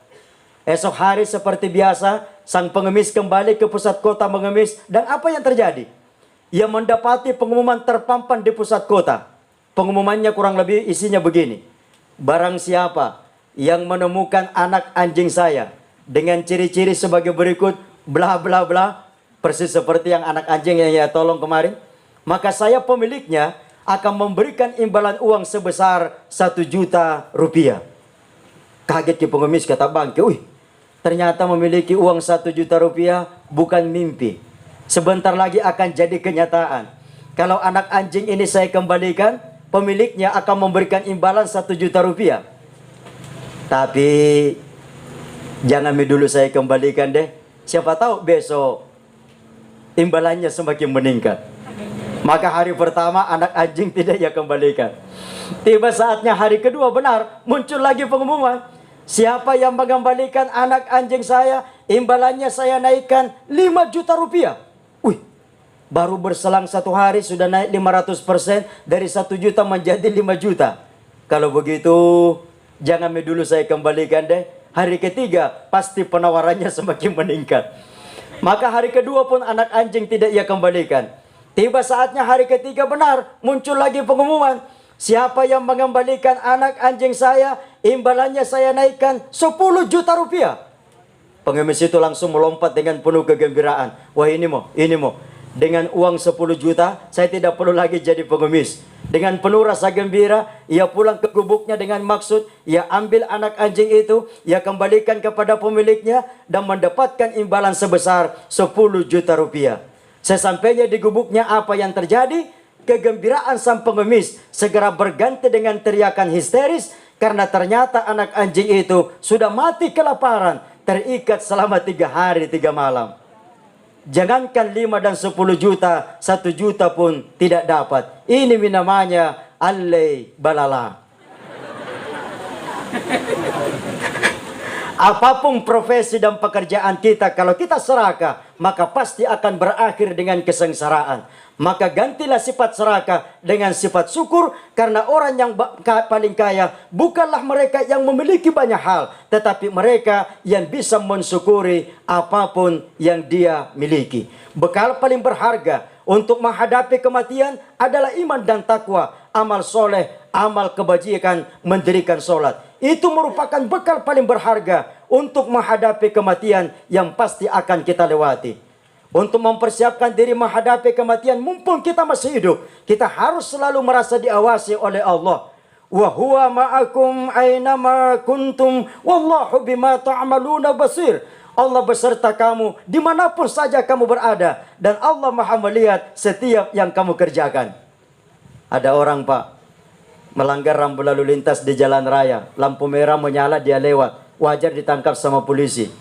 Esok hari seperti biasa, sang pengemis kembali ke pusat kota mengemis, dan apa yang terjadi? Ia mendapati pengumuman terpampang di pusat kota. Pengumumannya kurang lebih isinya begini. Barang siapa yang menemukan anak anjing saya dengan ciri-ciri sebagai berikut, bla bla bla, persis seperti yang anak anjing yang saya tolong kemarin, maka saya pemiliknya akan memberikan imbalan uang sebesar 1 juta rupiah. Kaget ke pengemis, kata bangke, wih, ternyata memiliki uang 1 juta rupiah bukan mimpi. Sebentar lagi akan jadi kenyataan. Kalau anak anjing ini saya kembalikan, pemiliknya akan memberikan imbalan 1 juta rupiah. Tapi jangan dulu saya kembalikan deh. Siapa tahu besok imbalannya semakin meningkat. Maka hari pertama anak anjing tidak ia kembalikan. Tiba saatnya hari kedua, benar, muncul lagi pengumuman. Siapa yang mengembalikan anak anjing saya, imbalannya saya naikkan 5 juta rupiah. Wih, baru berselang 1 hari sudah naik 500%, dari 1 juta menjadi 5 juta. Kalau begitu, jangan dulu saya kembalikan deh. Hari ketiga, pasti penawarannya semakin meningkat. Maka hari kedua pun anak anjing tidak ia kembalikan. Tiba saatnya hari ketiga, benar, muncul lagi pengumuman. Siapa yang mengembalikan anak anjing saya, imbalannya saya naikkan 10 juta rupiah. Pengemis itu langsung melompat dengan penuh kegembiraan. Wah, ini mau. Dengan uang 10 juta, saya tidak perlu lagi jadi pengemis. Dengan penuh rasa gembira, ia pulang ke gubuknya dengan maksud, ia ambil anak anjing itu, ia kembalikan kepada pemiliknya, dan mendapatkan imbalan sebesar 10 juta rupiah. Sesampainya di gubuknya, apa yang terjadi? Kegembiraan sang pengemis segera berganti dengan teriakan histeris, karena ternyata anak anjing itu sudah mati kelaparan, terikat selama 3 hari 3 malam. Jangankan 5 dan 10 juta, 1 juta pun tidak dapat. Ini namanya allai balala. Apapun profesi dan pekerjaan kita, kalau kita serakah, maka pasti akan berakhir dengan kesengsaraan. Maka gantilah sifat serakah dengan sifat syukur, karena orang yang paling kaya bukanlah mereka yang memiliki banyak hal, tetapi mereka yang bisa mensyukuri apapun yang dia miliki. Bekal paling berharga untuk menghadapi kematian adalah iman dan takwa, amal soleh, amal kebajikan, mendirikan sholat. Itu merupakan bekal paling berharga untuk menghadapi kematian yang pasti akan kita lewati. Untuk mempersiapkan diri menghadapi kematian mumpung kita masih hidup, kita harus selalu merasa diawasi oleh Allah. Wa huwa ma'akum aina ma kuntum wallahu bima ta'maluna basir. Allah beserta kamu dimanapun saja kamu berada, dan Allah Maha melihat setiap yang kamu kerjakan. Ada orang, Pak, melanggar rambu lalu lintas di jalan raya, lampu merah menyala, dia lewat, wajar ditangkap sama polisi.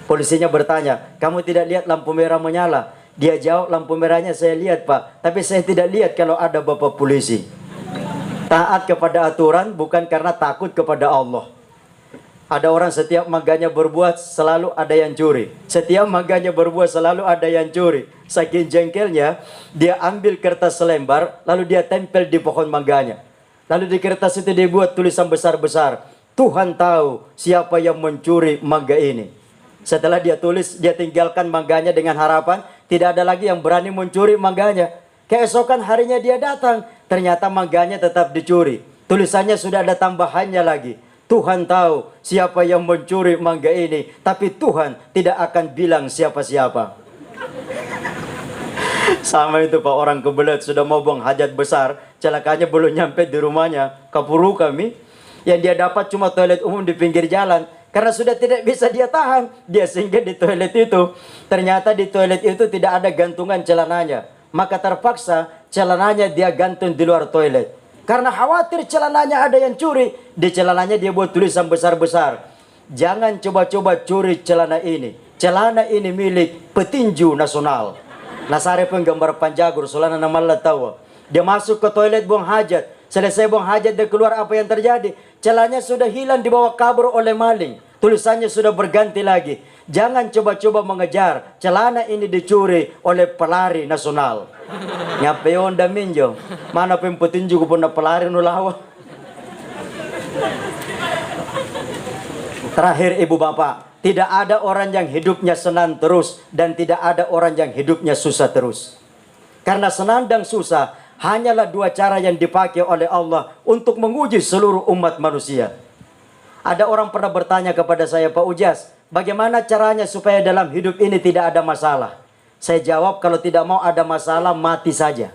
Polisinya bertanya, kamu tidak lihat lampu merah menyala? Dia jawab, lampu merahnya saya lihat, Pak, tapi saya tidak lihat kalau ada bapak polisi. Taat kepada aturan bukan karena takut kepada Allah. Ada orang setiap maganya berbuat selalu ada yang curi. Setiap maganya berbuat selalu ada yang curi. Saking jengkelnya, dia ambil kertas selembar lalu dia tempel di pohon mangganya. Lalu di kertas itu dia buat tulisan besar-besar, Tuhan tahu siapa yang mencuri mangga ini. Setelah dia tulis, dia tinggalkan mangganya dengan harapan tidak ada lagi yang berani mencuri mangganya. Keesokan harinya dia datang, ternyata mangganya tetap dicuri. Tulisannya sudah ada tambahannya lagi, Tuhan tahu siapa yang mencuri mangga ini, tapi Tuhan tidak akan bilang siapa-siapa. Sama itu, Pak, orang kebelet sudah mau buang hajat besar, celakanya belum nyampe di rumahnya, kapuru kami. Yang dia dapat cuma toilet umum di pinggir jalan. Karena sudah tidak bisa dia tahan, dia singgah di toilet itu. Ternyata di toilet itu tidak ada gantungan celananya. Maka terpaksa celananya dia gantung di luar toilet. Karena khawatir celananya ada yang curi, di celananya dia buat tulisan besar-besar, jangan coba-coba curi celana ini. Celana ini milik petinju nasional. Nasare pun gambar panjagur, solana namanya tahu. Dia masuk ke toilet buang hajat. Selesai buang hajat dia keluar, apa yang terjadi? Celananya sudah hilang dibawa kabur oleh maling. Tulisannya sudah berganti lagi. Jangan coba-coba mengejar. Celana ini dicuri oleh pelari nasional. Ngapain dah minjong? Mana pun petinju pun pelari nulawa. Terakhir, ibu bapak, tidak ada orang yang hidupnya senang terus dan tidak ada orang yang hidupnya susah terus. Karena senang dan susah hanyalah dua cara yang dipakai oleh Allah untuk menguji seluruh umat manusia. Ada orang pernah bertanya kepada saya, Pak Ujas, bagaimana caranya supaya dalam hidup ini tidak ada masalah? Saya jawab, kalau tidak mau ada masalah, mati saja.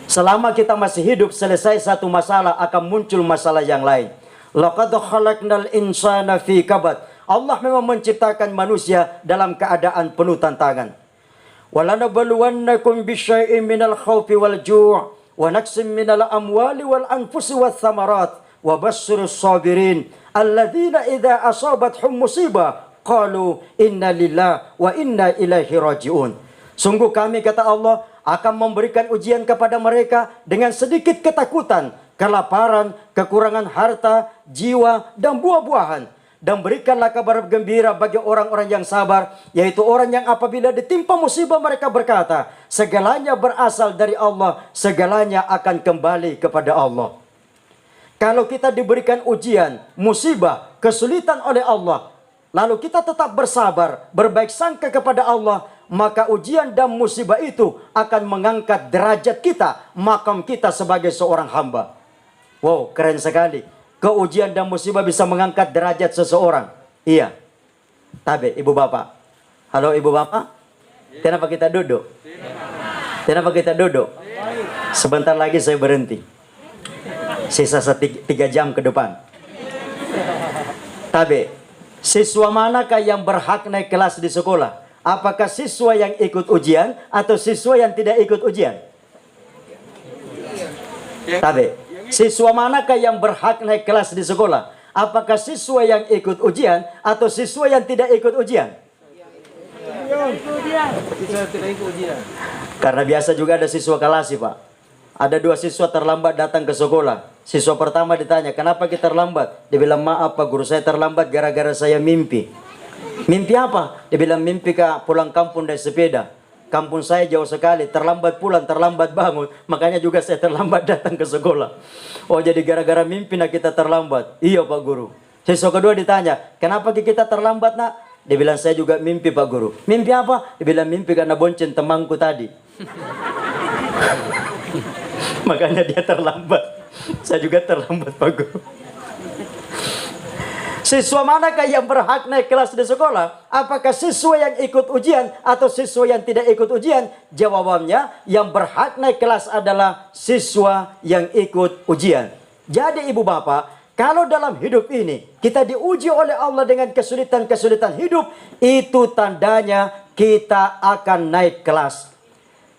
Selama kita masih hidup, selesai satu masalah, akan muncul masalah yang lain. Laqad khalaqnal insana fi kabad. Allah memang menciptakan manusia dalam keadaan penuh tantangan. Walanabluwannakum bisyai'in minal khawfi wal ju' wa naqsim minal amwali wal anfusi wath thamarat wa basyirus sabirin alladzina idza asabathum musibah qalu inna lillahi wa inna ilaihi raji'un. Sungguh kami, kata Allah, akan memberikan ujian kepada mereka dengan sedikit ketakutan, kelaparan, kekurangan harta, jiwa, dan buah-buahan. Dan berikanlah kabar gembira bagi orang-orang yang sabar, yaitu orang yang apabila ditimpa musibah mereka berkata, segalanya berasal dari Allah, segalanya akan kembali kepada Allah. Kalau kita diberikan ujian, musibah, kesulitan oleh Allah, lalu kita tetap bersabar, berbaik sangka kepada Allah, maka ujian dan musibah itu akan mengangkat derajat kita, makam kita sebagai seorang hamba. Wow, keren sekali. Keujian dan musibah bisa mengangkat derajat seseorang. Iya. Tabe, ibu bapak. Halo ibu bapak. Kenapa kita duduk? Kenapa kita duduk? Sebentar lagi saya berhenti. Sisa 3 jam ke depan. Tabe, siswa manakah yang berhak naik kelas di sekolah? Apakah siswa yang ikut ujian atau siswa yang tidak ikut ujian? Tabe, siswa manakah yang berhak naik kelas di sekolah? Apakah siswa yang ikut ujian atau siswa yang tidak ikut ujian? Karena biasa juga ada siswa kalasi, Pak. Ada 2 siswa terlambat datang ke sekolah. Siswa pertama ditanya, kenapa kita terlambat? Dia bilang, maaf Pak Guru, saya terlambat gara-gara saya mimpi. Mimpi apa? Dia bilang, mimpi pulang kampung dari sepeda. Kampung saya jauh sekali, terlambat pulang, terlambat bangun. Makanya juga saya terlambat datang ke sekolah. Oh, jadi gara-gara mimpi nak kita terlambat. Iya Pak Guru. Siswa kedua ditanya, kenapa kita terlambat nak? Dia bilang, saya juga mimpi Pak Guru. Mimpi apa? Dia bilang, mimpi karena bonceng temanku tadi. Makanya dia terlambat. Saya juga terlambat Pak Guru. Siswa manakah yang berhak naik kelas di sekolah? Apakah siswa yang ikut ujian atau siswa yang tidak ikut ujian? Jawabannya, yang berhak naik kelas adalah siswa yang ikut ujian. Jadi ibu bapak, kalau dalam hidup ini kita diuji oleh Allah dengan kesulitan-kesulitan hidup, itu tandanya kita akan naik kelas.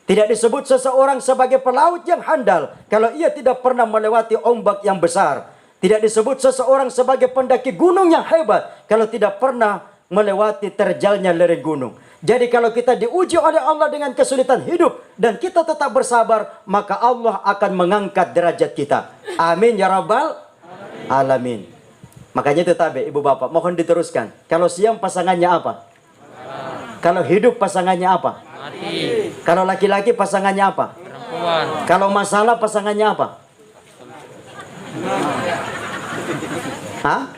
Tidak disebut seseorang sebagai pelaut yang handal kalau ia tidak pernah melewati ombak yang besar. Tidak disebut seseorang sebagai pendaki gunung yang hebat kalau tidak pernah melewati terjalnya lereng gunung. Jadi kalau kita diuji oleh Allah dengan kesulitan hidup dan kita tetap bersabar, maka Allah akan mengangkat derajat kita. Amin ya rabbal alamin. Makanya itu tabe ibu bapak, mohon diteruskan. Kalau siang pasangannya apa? Kalau hidup pasangannya apa? Mati. Kalau laki-laki pasangannya apa? Perempuan. Kalau masalah pasangannya apa? Hah?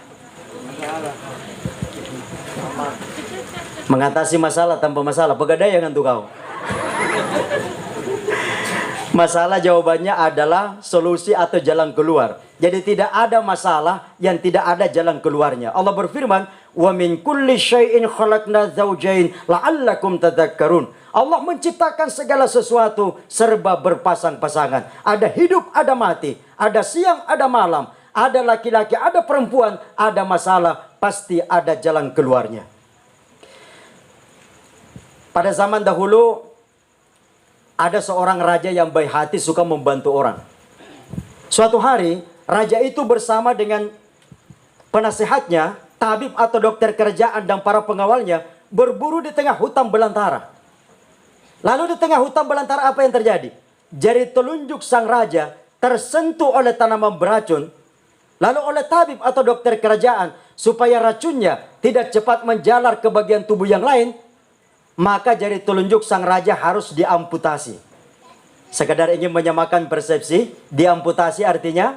Mengatasi masalah tanpa masalah. Pegadaian tuh kau. Masalah jawabannya adalah solusi atau jalan keluar. Jadi tidak ada masalah yang tidak ada jalan keluarnya. Allah berfirman, "Wa min kulli syai'in khalaqna zawjayn la'allakum tadhakkarun." Allah menciptakan segala sesuatu serba berpasang-pasangan. Ada hidup, ada mati. Ada siang, ada malam. Ada laki-laki, ada perempuan. Ada masalah, pasti ada jalan keluarnya. Pada zaman dahulu, ada seorang raja yang baik hati, suka membantu orang. Suatu hari, raja itu bersama dengan penasehatnya, tabib atau dokter kerajaan dan para pengawalnya, berburu di tengah hutan belantara. Lalu di tengah hutan belantara apa yang terjadi? Jari telunjuk sang raja tersentuh oleh tanaman beracun. Lalu oleh tabib atau dokter kerajaan, supaya racunnya tidak cepat menjalar ke bagian tubuh yang lain, maka jari telunjuk sang raja harus diamputasi. Sekedar ingin menyamakan persepsi, diamputasi artinya?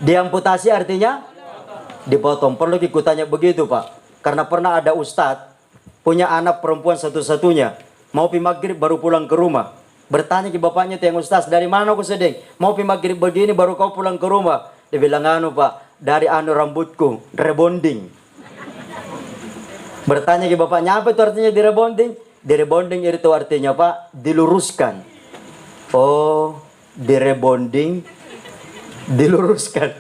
Diamputasi artinya? Dipotong. Perlu dikutanya begitu Pak. Karena pernah ada ustadz, punya anak perempuan satu-satunya. Mau pi maghrib baru pulang ke rumah. Bertanya ke bapaknya, "Tiang ustaz, dari mana kau sedang? Mau pi maghrib begini baru kau pulang ke rumah." Dia bilang, "Anu Pak, dari rambutku, rebonding." Bertanya ke bapaknya, "Apa itu artinya di rebonding?" Direbonding itu artinya Pak, diluruskan. Oh, direbonding, diluruskan.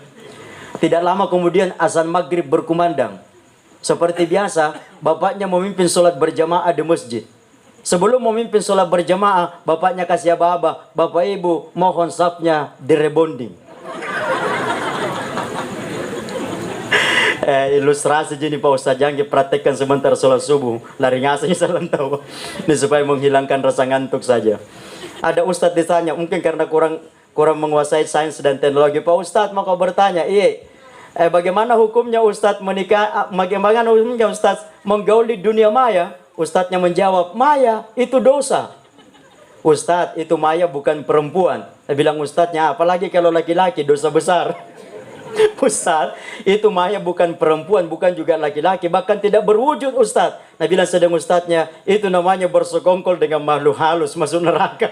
Tidak lama kemudian azan maghrib berkumandang. Seperti biasa, bapaknya memimpin sholat berjamaah di masjid. Sebelum memimpin sholat berjamaah, bapaknya kasih aba-aba, Bapak Ibu mohon safnya direbonding. Ilustrasi gini Pak Ustaz, jangan praktekkan sebentar sholat subuh. Lari ngasih salam tahu. Ini supaya menghilangkan rasa ngantuk saja. Ada Ustadz ditanya, mungkin karena kurang menguasai sains dan teknologi. Pak Ustadz mau kau bertanya, bagaimana hukumnya Ustadz menikah? Bagaimana hukumnya Ustadz menggauli dunia maya? Ustadznya menjawab, maya itu dosa. Ustadz, itu maya bukan perempuan. Saya bilang Ustadznya, apalagi kalau laki-laki, dosa besar. Ustadz, itu maya bukan perempuan, bukan juga laki-laki, bahkan tidak berwujud Ustadz. Nah bilang sedang Ustadznya, itu namanya bersekongkol dengan makhluk halus, masuk neraka.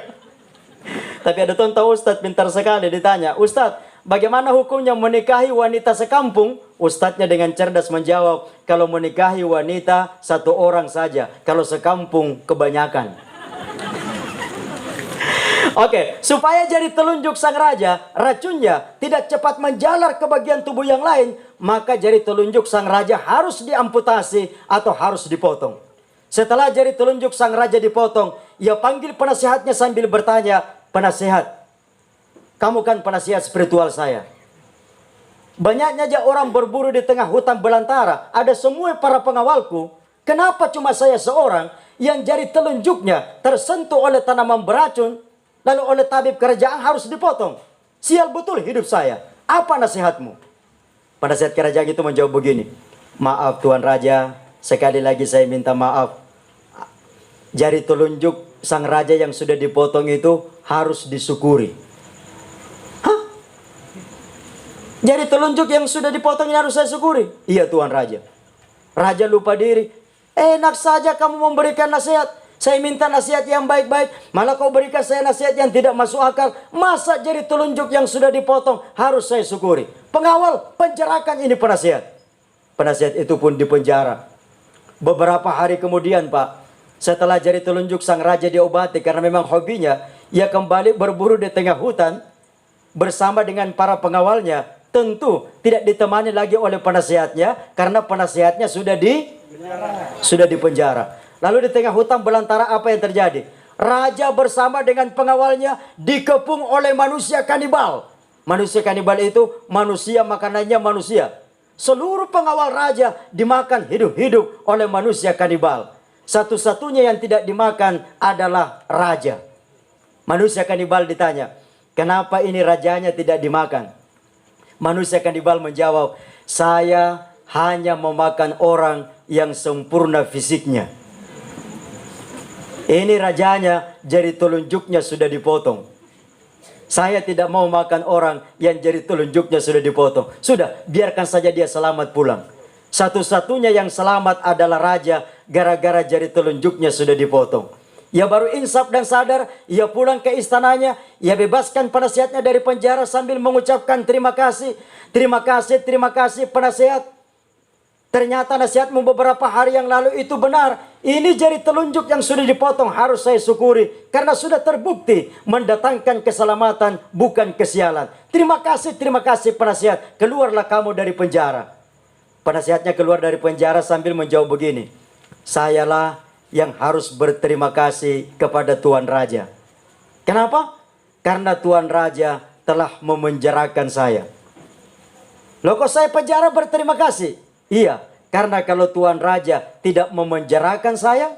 Tapi ada tahu Ustadz pintar sekali, ditanya, Ustadz, bagaimana hukumnya menikahi wanita sekampung? Ustadznya dengan cerdas menjawab, kalau menikahi wanita satu orang saja, kalau sekampung kebanyakan. Oke, supaya jadi telunjuk sang raja, racunnya tidak cepat menjalar ke bagian tubuh yang lain, maka jari telunjuk sang raja harus diamputasi atau harus dipotong. Setelah jari telunjuk sang raja dipotong, ia panggil penasehatnya sambil bertanya, penasehat, kamu kan penasehat spiritual saya. Banyaknya aja orang berburu di tengah hutan belantara, ada semua para pengawalku. Kenapa cuma saya seorang yang jari telunjuknya tersentuh oleh tanaman beracun, lalu oleh tabib kerajaan harus dipotong? Sial betul hidup saya. Apa nasihatmu? Penasihat kerajaan itu menjawab begini. Maaf Tuan Raja, sekali lagi saya minta maaf. Jari telunjuk sang raja yang sudah dipotong itu harus disyukuri. Hah? Jari telunjuk yang sudah dipotong ini harus saya syukuri? Iya Tuan Raja. Raja lupa diri. Enak saja kamu memberikan nasihat. Saya minta nasihat yang baik-baik, malah kau berikan saya nasihat yang tidak masuk akal. Masa jari telunjuk yang sudah dipotong harus saya syukuri? Pengawal, penjarakan ini penasihat. Penasihat itu pun dipenjara. Beberapa hari kemudian Pak, setelah jari telunjuk sang raja diobati karena memang hobinya, ia kembali berburu di tengah hutan bersama dengan para pengawalnya. Tentu tidak ditemani lagi oleh penasihatnya karena penasihatnya sudah dipenjara. Lalu di tengah hutan belantara apa yang terjadi? Raja bersama dengan pengawalnya dikepung oleh manusia kanibal. Manusia kanibal itu manusia makanannya manusia. Seluruh pengawal raja dimakan hidup-hidup oleh manusia kanibal. Satu-satunya yang tidak dimakan adalah raja. Manusia kanibal ditanya, kenapa ini rajanya tidak dimakan? Manusia kanibal menjawab, saya hanya memakan orang yang sempurna fisiknya. Ini rajanya, jari telunjuknya sudah dipotong. Saya tidak mau makan orang yang jari telunjuknya sudah dipotong. Sudah, biarkan saja dia selamat pulang. Satu-satunya yang selamat adalah raja, gara-gara jari telunjuknya sudah dipotong. Ia baru insaf dan sadar, ia pulang ke istananya, ia bebaskan penasihatnya dari penjara sambil mengucapkan terima kasih. Terima kasih penasihat. Ternyata nasihatmu beberapa hari yang lalu itu benar. Ini jari telunjuk yang sudah dipotong harus saya syukuri. Karena sudah terbukti mendatangkan keselamatan bukan kesialan. Terima kasih penasihat. Keluarlah kamu dari penjara. Penasihatnya keluar dari penjara sambil menjawab begini. Sayalah yang harus berterima kasih kepada Tuan Raja. Kenapa? Karena Tuan Raja telah memenjarakan saya. Loh kok saya penjara berterima kasih? Iya, karena kalau Tuan Raja tidak memenjarakan saya,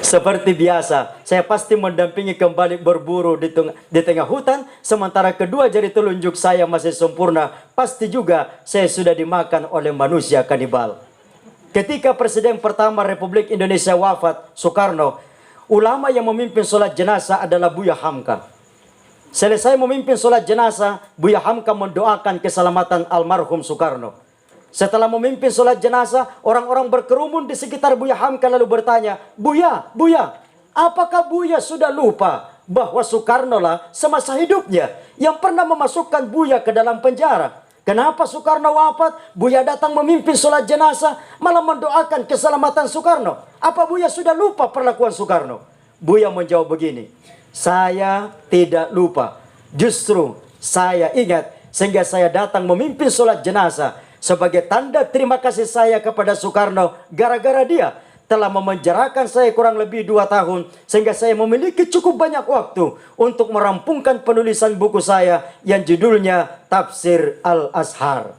seperti biasa, saya pasti mendampingi kembali berburu di tengah hutan, sementara kedua jari telunjuk saya masih sempurna, pasti juga saya sudah dimakan oleh manusia kanibal. Ketika Presiden pertama Republik Indonesia wafat, Soekarno, ulama yang memimpin sholat jenazah adalah Buya Hamka. Selesai memimpin sholat jenazah, Buya Hamka mendoakan keselamatan almarhum Soekarno. Setelah memimpin sholat jenazah, orang-orang berkerumun di sekitar Buya Hamka lalu bertanya, Buya, apakah Buya sudah lupa bahwa Soekarno lah semasa hidupnya yang pernah memasukkan Buya ke dalam penjara? Kenapa Soekarno wafat? Buya datang memimpin sholat jenazah, malah mendoakan keselamatan Soekarno. Apa Buya sudah lupa perlakuan Soekarno? Buya menjawab begini, saya tidak lupa. Justru saya ingat, sehingga saya datang memimpin sholat jenazah sebagai tanda terima kasih saya kepada Soekarno. Gara-gara dia telah memenjarakan saya kurang lebih 2 tahun, sehingga saya memiliki cukup banyak waktu untuk merampungkan penulisan buku saya yang judulnya Tafsir Al-Azhar.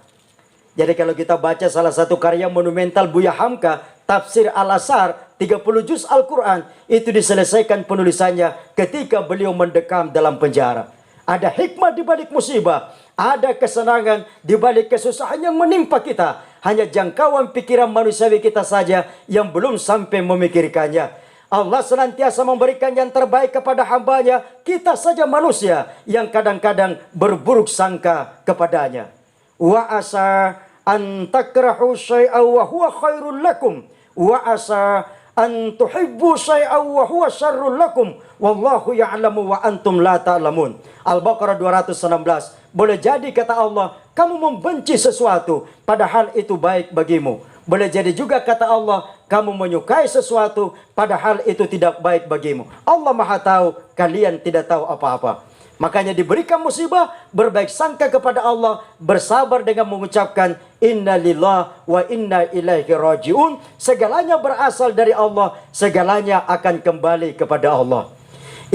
Jadi kalau kita baca salah satu karya monumental Buya Hamka, Tafsir Al-Azhar, 30 juz Al-Quran, itu diselesaikan penulisannya ketika beliau mendekam dalam penjara. Ada hikmah di balik musibah, ada kesenangan di balik kesusahan yang menimpa kita. Hanya jangkauan pikiran manusiawi kita saja yang belum sampai memikirkannya. Allah senantiasa memberikan yang terbaik kepada hambanya. Kita saja manusia yang kadang-kadang berburuk sangka kepadanya. Wa asa an takrahu syai'an wa huwa khairul lakum. Wa asa an tuhibbu syai'an wa huwa syarrul lakum. Wallahu ya'lamu wa antum la ta'lamun. Al-Baqarah 216. Boleh jadi kata Allah, kamu membenci sesuatu padahal itu baik bagimu. Boleh jadi juga kata Allah, kamu menyukai sesuatu padahal itu tidak baik bagimu. Allah Maha tahu, kalian tidak tahu apa-apa. Makanya diberikan musibah, berbaik sangka kepada Allah, bersabar dengan mengucapkan inna lillahi wa inna ilaihi rajiun. Segalanya berasal dari Allah, segalanya akan kembali kepada Allah.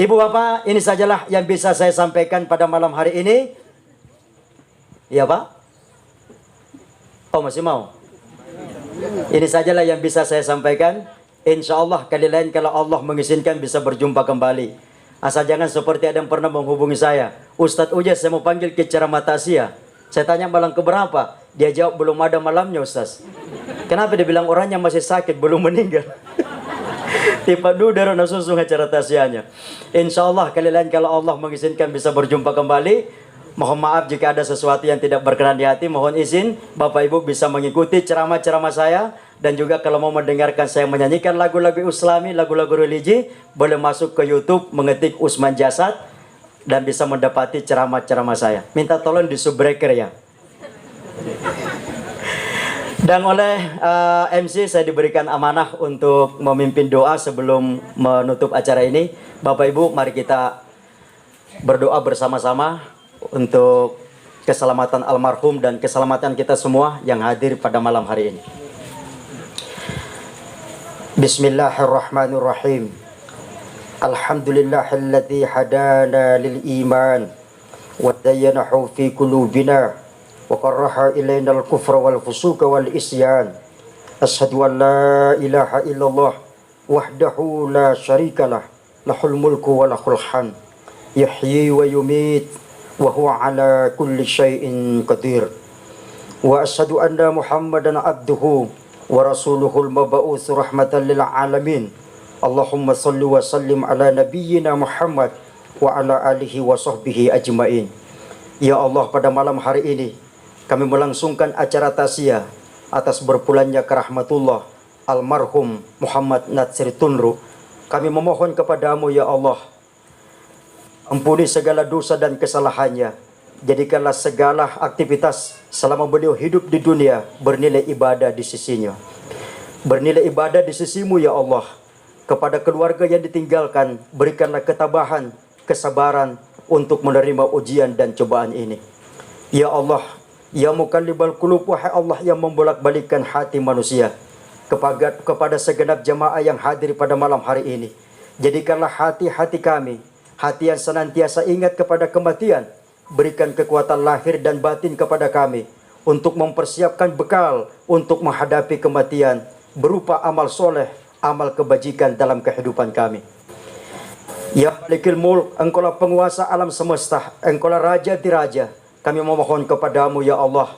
Ibu bapak, ini sajalah yang bisa saya sampaikan pada malam hari ini. Iya Pak? Oh masih mau? Ini sajalah yang bisa saya sampaikan. Insya Allah kali lain kalau Allah mengizinkan bisa berjumpa kembali. Asal jangan seperti ada yang pernah menghubungi saya, Ustadz Uja saya mau panggil ke ceramah Tasya. Saya tanya malam keberapa? Dia jawab belum ada malamnya Ustaz. Kenapa dia bilang orangnya masih sakit, belum meninggal? Tiba dulu darah nasusung acara Tasyanya. Insya Allah kali lain kalau Allah mengizinkan bisa berjumpa kembali. Mohon maaf jika ada sesuatu yang tidak berkenan di hati. Mohon izin Bapak Ibu bisa mengikuti ceramah-ceramah saya. Dan juga kalau mau mendengarkan saya menyanyikan lagu-lagu Islami, lagu-lagu religi, boleh masuk ke YouTube, mengetik Usman Jasad, dan bisa mendapati ceramah-ceramah saya. Minta tolong di subbreaker ya. Dan oleh MC saya diberikan amanah untuk memimpin doa sebelum menutup acara ini. Bapak Ibu mari kita berdoa bersama-sama untuk keselamatan almarhum dan keselamatan kita semua yang hadir pada malam hari ini. Bismillahirrahmanirrahim. Alhamdulillahilladzi hadana lil iman wa zayyanahu fi qulubina wa karaha ilaina al kufra wal fusuqa wal isyan. Asyhadu an la ilaha illallah wahdahu la syarikalah lahul mulku wa lahul hamd yuhyi wa yumit wa huwa ala kulli syai'in qadir. Wa asyhadu anna Muhammadan abduhu wa rasuluhul mab'uts rahmatan lil alamin. Allahumma shalli wa sallim ala nabiyyina Muhammad wa ala alihi wa sahbihi ajmain. Ya Allah, pada malam hari ini kami melangsungkan acara taziah atas berpulangnya ke rahmatullah almarhum Muhammad Natsir Tunru. Kami memohon kepadamu ya Allah, ampuni segala dosa dan kesalahannya. Jadikanlah segala aktivitas selama beliau hidup di dunia bernilai ibadah di sisinya. Bernilai ibadah di sisimu ya Allah. Kepada keluarga yang ditinggalkan, berikanlah ketabahan, kesabaran untuk menerima ujian dan cobaan ini. Ya Allah, ya Muqallibal Qulub, wahai Allah yang membolak-balikkan hati manusia. Kepada segenap jamaah yang hadir pada malam hari ini, jadikanlah hati-hati kami hati yang senantiasa ingat kepada kematian. Berikan kekuatan lahir dan batin kepada kami untuk mempersiapkan bekal untuk menghadapi kematian berupa amal soleh, amal kebajikan dalam kehidupan kami. Ya Malikul Mulk, Engkaulah penguasa alam semesta, Engkaulah Raja di Raja. Kami memohon kepadamu ya Allah,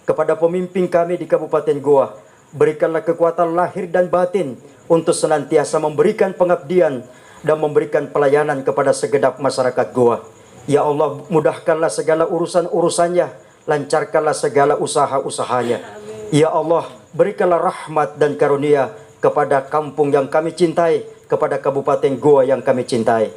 kepada pemimpin kami di Kabupaten Goa, berikanlah kekuatan lahir dan batin untuk senantiasa memberikan pengabdian dan memberikan pelayanan kepada segenap masyarakat Goa. Ya Allah, mudahkanlah segala urusan-urusannya, lancarkanlah segala usaha-usahanya. Ya Allah, berikanlah rahmat dan karunia kepada kampung yang kami cintai, kepada Kabupaten Goa yang kami cintai.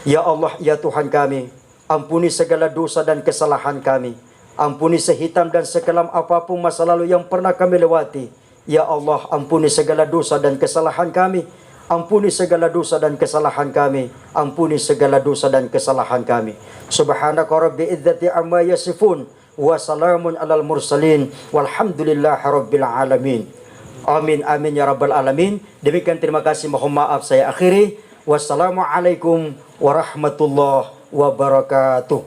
Ya Allah, ya Tuhan kami, ampuni segala dosa dan kesalahan kami. Ampuni sehitam dan sekelam apapun masa lalu yang pernah kami lewati. Ya Allah, ampuni segala dosa dan kesalahan kami. Ampuni segala dosa dan kesalahan kami. Ampuni segala dosa dan kesalahan kami. Subhanaka rabbi izzati amma yasifun. Wa salamun alal mursalin. Walhamdulillahi rabbil alamin. Amin amin ya rabbal alamin. Demikian, terima kasih, mohon maaf saya akhiri. Wassalamualaikum warahmatullahi wabarakatuh.